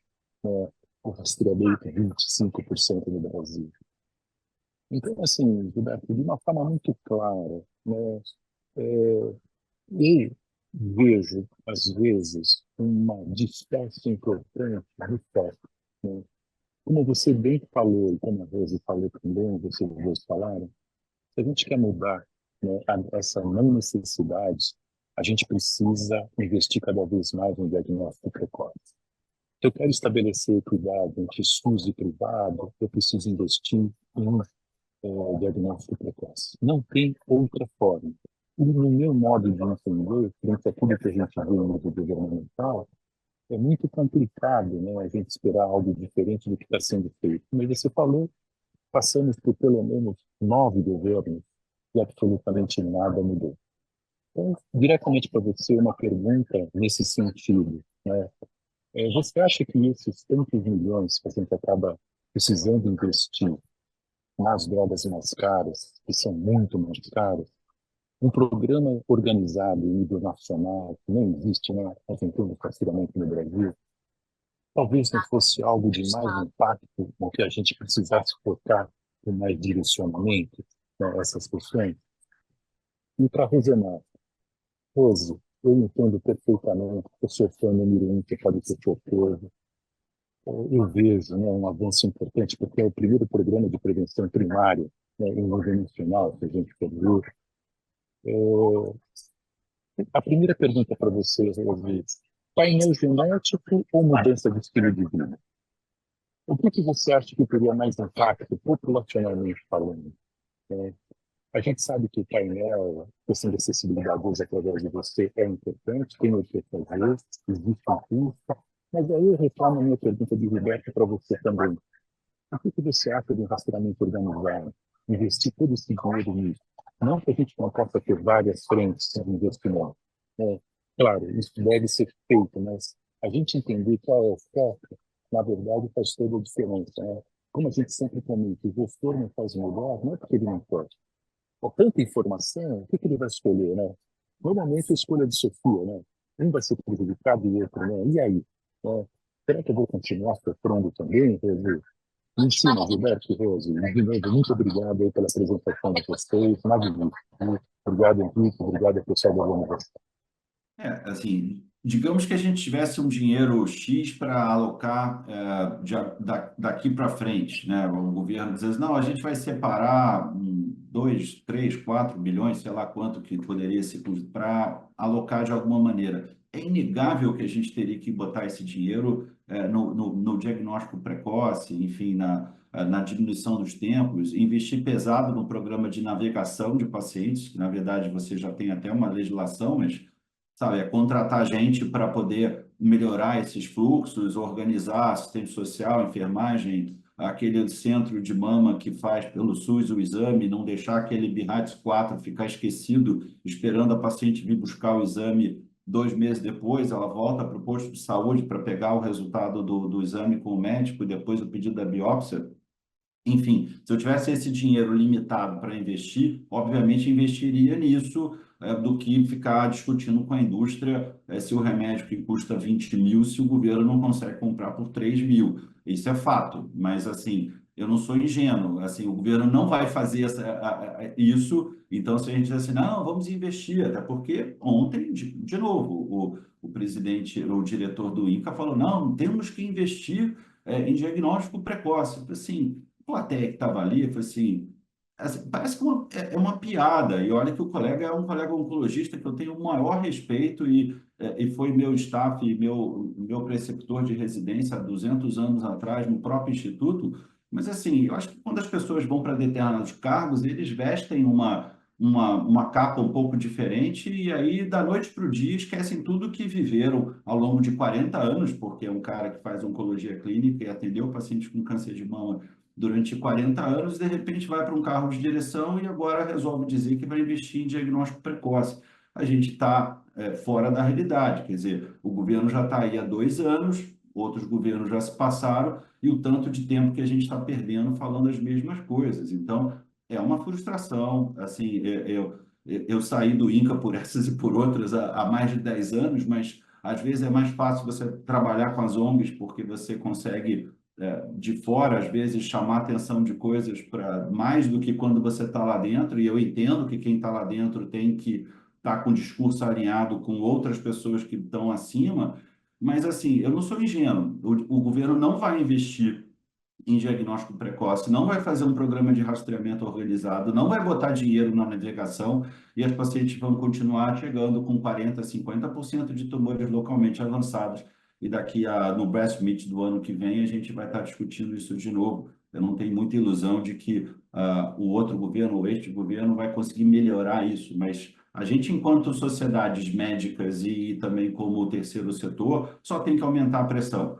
né, ao rastreamento, 25% no Brasil. Então, assim, Gilberto, de uma forma muito clara, né, eu vejo, às vezes, uma distância importante do foco, né? Como você bem falou, e como a Rose falou também, vocês dois falaram, se a gente quer mudar, né, essa não necessidade, a gente precisa investir cada vez mais no diagnóstico precoce. Se eu quero estabelecer equidade entre SUS e privado, eu preciso investir em diagnóstico precoce. Não tem outra forma. E no meu modo de entender, frente a tudo que a gente vê no nível governamental, é muito complicado, né, a gente esperar algo diferente do que está sendo feito. Mas você falou, passamos por pelo menos 9 governos e absolutamente nada mudou. Então, diretamente para você, uma pergunta nesse sentido, né? Você acha que esses tantos milhões que a gente acaba precisando investir nas drogas mais caras, que são muito mais caras, um programa organizado em nível nacional, que não existe, né, a central de rastreamento no Brasil, talvez não fosse algo de mais impacto, no que a gente precisasse focar com mais direcionamento, né, essas questões? E para Rosemar, Rose, eu entendo perfeitamente que eu sou fã número 1, que pode ser surpresa. Eu vejo, né, um avanço importante, porque é o primeiro programa de prevenção primária, né, em nível nacional, se a gente for ver. A primeira pergunta para você, Rose, painel genético ou mudança de estilo de vida? O que você acha que teria mais impacto populacionalmente falando? A gente sabe que o painel, questão de acessibilidade hoje através de você é importante, tem o que fazer, existe um custo, mas aí eu retorno a minha pergunta de Roberto para você também. O que você acha de um rastreamento organizado? Investir todo esse dinheiro nisso? Não que a gente não possa ter várias frentes de investimento. Claro, isso deve ser feito, mas a gente entender qual é o foco, na verdade, faz toda a diferença. Né? Como a gente sempre comenta, o gestor não faz melhor, não é porque ele não pode. Com tanta informação, o que ele vai escolher, né? Normalmente a escolha de Sofia, né? Um vai ser prejudicado e o outro, né? E aí? Né? Será que eu vou continuar sofrendo também, Rose? Me ensina, Gilberto e Rose. De novo, muito obrigado aí pela apresentação de vocês. Magnífico. Obrigado, Henrique. Obrigado, pessoal da Universidade. Assim, digamos que a gente tivesse um dinheiro X para alocar daqui para frente, né? O governo diz, não, a gente vai separar 2, 3, 4 bilhões, sei lá quanto que poderia ser para alocar de alguma maneira. É inegável que a gente teria que botar esse dinheiro no diagnóstico precoce, enfim, na diminuição dos tempos, investir pesado no programa de navegação de pacientes, que na verdade você já tem até uma legislação, mas sabe, é contratar gente para poder melhorar esses fluxos, organizar assistente social, enfermagem, aquele centro de mama que faz pelo SUS o exame, não deixar aquele BIRATS 4 ficar esquecido, esperando a paciente vir buscar o exame 2 meses depois, ela volta para o posto de saúde para pegar o resultado do exame com o médico e depois o pedido da biópsia. Enfim, se eu tivesse esse dinheiro limitado para investir, obviamente investiria nisso, do que ficar discutindo com a indústria se o remédio que custa 20 mil, se o governo não consegue comprar por 3 mil. Isso é fato, mas assim, eu não sou ingênuo, assim, o governo não vai fazer isso, então se a gente diz assim, não, vamos investir, até porque ontem, de novo, o presidente, o diretor do INCA falou, não, temos que investir em diagnóstico precoce. Assim, a plateia que estava ali, foi assim, parece que é uma piada, e olha que o colega é um colega oncologista que eu tenho o maior respeito e foi meu staff e meu preceptor de residência há 200 anos atrás no próprio instituto, mas assim, eu acho que quando as pessoas vão para determinados cargos, eles vestem uma capa um pouco diferente e aí, da noite para o dia, esquecem tudo que viveram ao longo de 40 anos, porque é um cara que faz oncologia clínica e atendeu pacientes com câncer de mama durante 40 anos, de repente vai para um cargo de direção e agora resolve dizer que vai investir em diagnóstico precoce. a gente está fora da realidade. Quer dizer, o governo já está aí há 2 anos, outros governos já se passaram, e o tanto de tempo que a gente está perdendo falando as mesmas coisas. Então, é uma frustração. Assim, eu saí do INCA por essas e por outras há mais de 10 anos, mas às vezes é mais fácil você trabalhar com as ONGs, porque você consegue, de fora, às vezes, chamar a atenção de coisas para mais do que quando você está lá dentro, e eu entendo que quem está lá dentro tem que estar com o discurso alinhado com outras pessoas que estão acima, mas assim, eu não sou ingênuo. O governo não vai investir em diagnóstico precoce, não vai fazer um programa de rastreamento organizado, não vai botar dinheiro na navegação e as pacientes vão continuar chegando com 40%, 50% de tumores localmente avançados. E no Breast Meet do ano que vem, a gente vai estar discutindo isso de novo. Eu não tenho muita ilusão de que o outro governo ou este governo vai conseguir melhorar isso, mas a gente, enquanto sociedades médicas e também como terceiro setor, só tem que aumentar a pressão.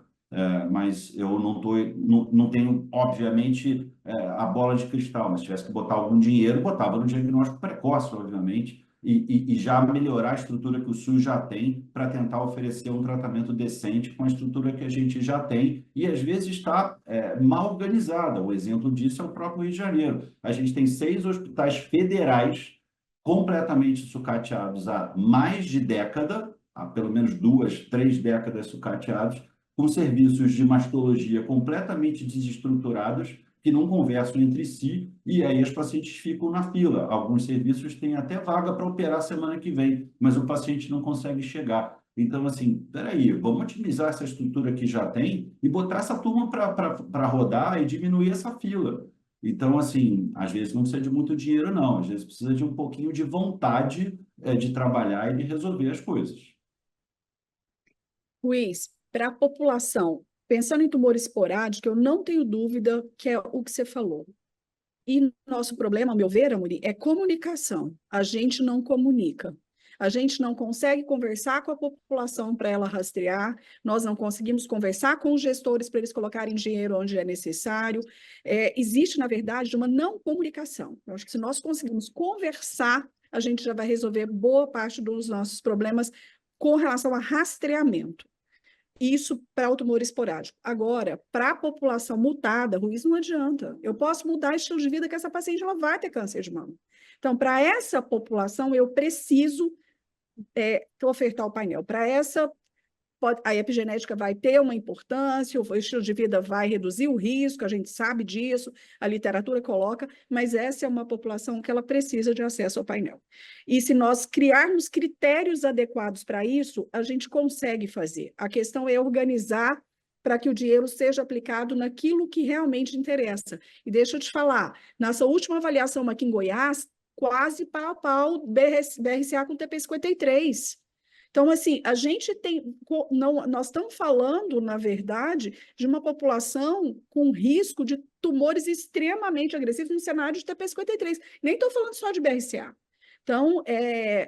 Mas eu não tenho, obviamente, a bola de cristal, mas se tivesse que botar algum dinheiro, botava no diagnóstico precoce, obviamente, e já melhorar a estrutura que o SUS já tem para tentar oferecer um tratamento decente com a estrutura que a gente já tem e, às vezes, está mal organizada. O exemplo disso é o próprio Rio de Janeiro. A gente tem 6 hospitais federais completamente sucateados há mais de década, há pelo menos 2, 3 décadas sucateados, com serviços de mastologia completamente desestruturados, que não conversam entre si, e aí as pacientes ficam na fila. Alguns serviços têm até vaga para operar semana que vem, mas o paciente não consegue chegar. Então, assim, peraí, vamos otimizar essa estrutura que já tem e botar essa turma para rodar e diminuir essa fila. Então, assim, às vezes não precisa de muito dinheiro, não. Às vezes precisa de um pouquinho de vontade, de trabalhar e de resolver as coisas. Luiz, para a população, pensando em tumor esporádico, eu não tenho dúvida que é o que você falou. E nosso problema, ao meu ver, Amorim, é comunicação. A gente não comunica. A gente não consegue conversar com a população para ela rastrear, nós não conseguimos conversar com os gestores para eles colocarem dinheiro onde é necessário. Existe, na verdade, uma não comunicação. Eu acho que se nós conseguirmos conversar, a gente já vai resolver boa parte dos nossos problemas com relação a rastreamento. Isso para o tumor esporádico. Agora, para a população mutada, Luiz, não adianta. Eu posso mudar o estilo de vida que essa paciente ela vai ter câncer de mama. Então, para essa população, eu preciso ofertar o painel. Para essa, a epigenética vai ter uma importância, o estilo de vida vai reduzir o risco, a gente sabe disso, a literatura coloca, mas essa é uma população que ela precisa de acesso ao painel. E se nós criarmos critérios adequados para isso, a gente consegue fazer. A questão é organizar para que o dinheiro seja aplicado naquilo que realmente interessa. E deixa eu te falar, nossa última avaliação aqui em Goiás, quase pau a pau BRCA com TP53. Então, assim, a gente tem, nós estamos falando, na verdade, de uma população com risco de tumores extremamente agressivos no cenário de TP53. Nem estou falando só de BRCA. Então,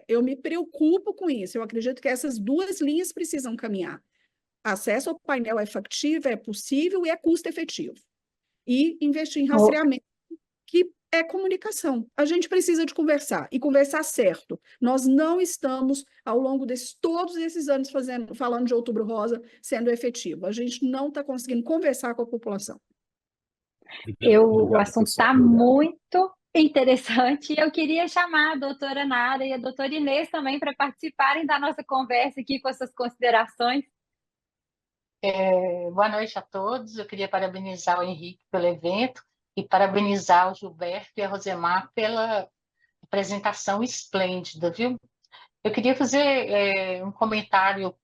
eu me preocupo com isso. Eu acredito que essas duas linhas precisam caminhar. Acesso ao painel é factível, é possível e é custo-efetivo. E investir em rastreamento, que é comunicação. A gente precisa de conversar, e conversar certo. Nós não estamos, ao longo de todos esses anos, falando de Outubro Rosa, sendo efetivo. A gente não está conseguindo conversar com a população. O assunto está muito interessante, e eu queria chamar a doutora Nara e a doutora Inês também para participarem da nossa conversa aqui com essas considerações. Boa noite a todos. Eu queria parabenizar o Henrique pelo evento e parabenizar o Gilberto e a Rosemar pela apresentação esplêndida, viu? Eu queria fazer um comentário,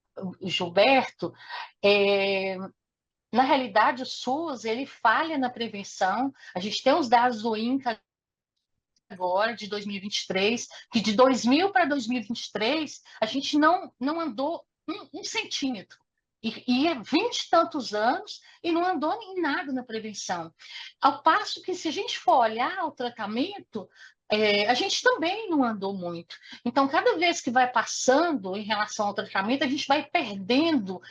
Gilberto. Na realidade, o SUS ele falha na prevenção. A gente tem os dados do INCA agora, de 2023, que de 2000 para 2023, a gente não andou um centímetro. E 20 e tantos anos e não andou em nada na prevenção. Ao passo que, se a gente for olhar o tratamento, a gente também não andou muito. Então, cada vez que vai passando em relação ao tratamento, a gente vai perdendo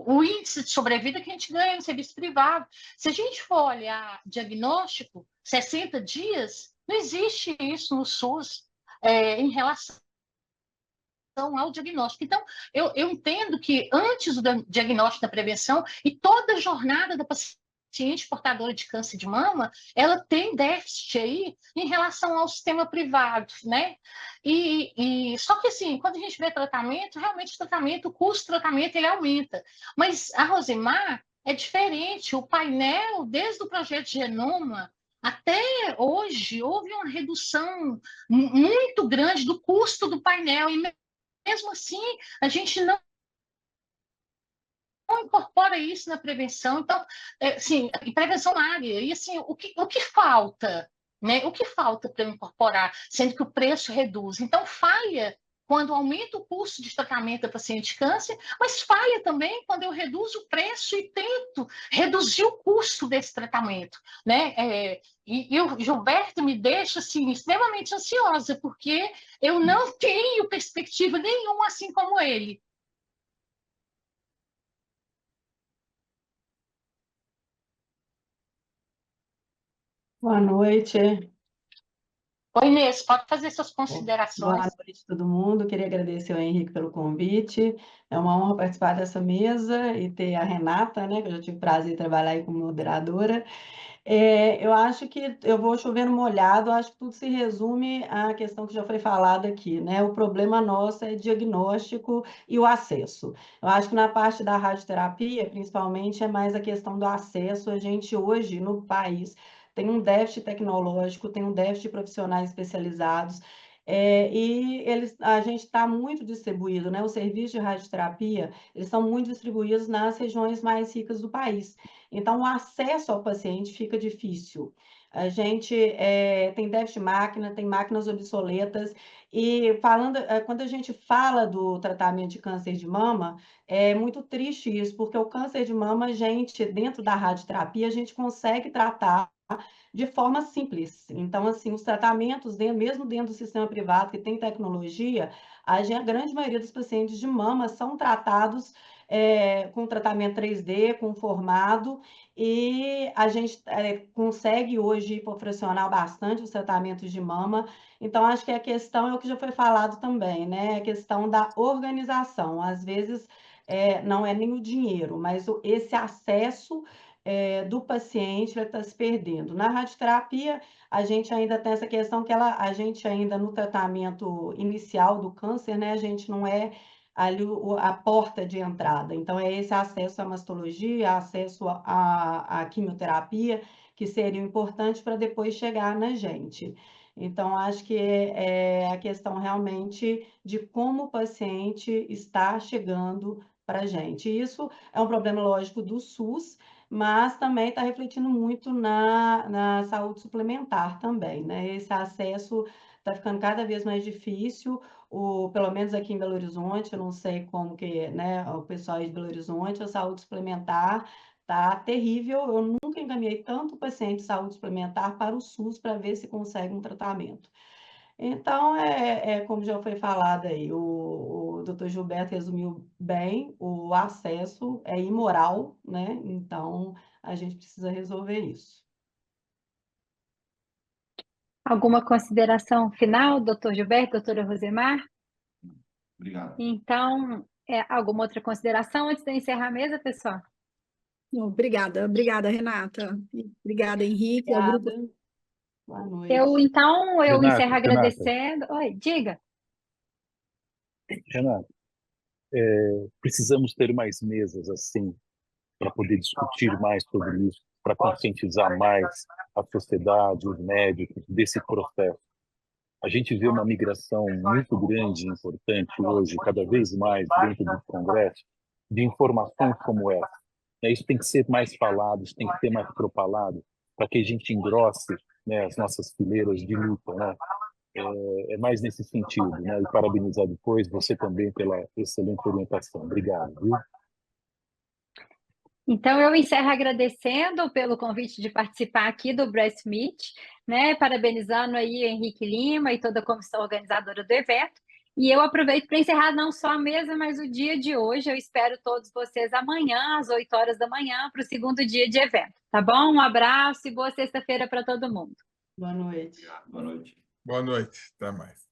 o índice de sobrevida que a gente ganha no serviço privado. Se a gente for olhar diagnóstico, 60 dias, não existe isso no SUS em relação ao diagnóstico. Então, eu entendo que antes do diagnóstico da prevenção e toda a jornada da paciente portadora de câncer de mama, ela tem déficit aí em relação ao sistema privado, né? Só que assim, quando a gente vê tratamento, realmente o custo do tratamento ele aumenta. Mas a Rosemar é diferente. O painel, desde o projeto de Genoma até hoje, houve uma redução muito grande do custo do painel e mesmo assim, a gente não incorpora isso na prevenção. Então, assim, prevenção área. E assim, o que falta? Né? O que falta para eu incorporar, sendo que o preço reduz? Então, falha quando aumenta o custo de tratamento da paciente de câncer, mas falha também quando eu reduzo o preço e tento reduzir o custo desse tratamento. Né? E o Gilberto me deixa assim, extremamente ansiosa, porque eu não tenho perspectiva nenhuma assim como ele. Boa noite. Oi, Inês, pode fazer suas Boa considerações. noite, todo mundo. Queria agradecer ao Henrique pelo convite. É uma honra participar dessa mesa e ter a Renata, né, que eu já tive o prazer de trabalhar aí como moderadora. Eu acho que eu vou chover no molhado, acho que tudo se resume à questão que já foi falada aqui, né? O problema nosso é diagnóstico e o acesso. Eu acho que na parte da radioterapia, principalmente, é mais a questão do acesso. A gente hoje, no país, tem um déficit tecnológico, tem um déficit de profissionais especializados, a gente está muito distribuído, né? Os serviços de radioterapia, eles são muito distribuídos nas regiões mais ricas do país. Então, o acesso ao paciente fica difícil. A gente tem déficit de máquina, tem máquinas obsoletas, e quando a gente fala do tratamento de câncer de mama, é muito triste isso, porque o câncer de mama, a gente, dentro da radioterapia, a gente consegue tratar de forma simples. Então, assim, os tratamentos, mesmo dentro do sistema privado, que tem tecnologia, a grande maioria dos pacientes de mama são tratados com tratamento 3D, com formado, e a gente consegue hoje profissional bastante os tratamentos de mama. Então, acho que a questão é o que já foi falado também, né? A questão da organização. Às vezes, não é nem o dinheiro, mas esse acesso do paciente vai estar se perdendo. Na radioterapia, a gente ainda tem essa questão que a gente ainda no tratamento inicial do câncer, né? A gente não é ali a porta de entrada. Então, é esse acesso à mastologia, acesso à quimioterapia, que seria importante para depois chegar na gente. Então, acho que é a questão realmente de como o paciente está chegando para a gente. Isso é um problema, lógico, do SUS, mas também está refletindo muito na saúde suplementar também, né? Esse acesso está ficando cada vez mais difícil, pelo menos aqui em Belo Horizonte, eu não sei como que, né, o pessoal aí de Belo Horizonte, a saúde suplementar está terrível. Eu nunca encaminhei tanto paciente de saúde suplementar para o SUS para ver se consegue um tratamento. Então, como já foi falado aí, o Dr. Gilberto resumiu bem, o acesso é imoral, né? Então, a gente precisa resolver isso. Alguma consideração final, doutor Gilberto, doutora Rosemar? Obrigado. Então, alguma outra consideração antes de eu encerrar a mesa, pessoal? Obrigada, Renata. Obrigada, Henrique, ao grupo. Obrigada. Boa noite. Eu Renata, encerro agradecendo. Oi, diga. Renata, precisamos ter mais mesas assim, para poder discutir mais sobre isso, para conscientizar mais a sociedade, os médicos desse processo. A gente vê uma migração muito grande e importante hoje, cada vez mais dentro do Congresso, de informações como essa. Isso tem que ser mais falado, isso tem que ser mais propalado, para que a gente engrosse, né, as nossas fileiras de luta, né? É mais nesse sentido, né? E parabenizar depois você também pela excelente orientação. Obrigado, viu? Então, eu encerro agradecendo pelo convite de participar aqui do Breast Meet, né? Parabenizando aí Henrique Lima e toda a comissão organizadora do evento. E eu aproveito para encerrar não só a mesa, mas o dia de hoje. Eu espero todos vocês amanhã, às 8 horas da manhã, para o segundo dia de evento. Tá bom? Um abraço e boa sexta-feira para todo mundo. Boa noite. Boa noite. Boa noite. Até mais.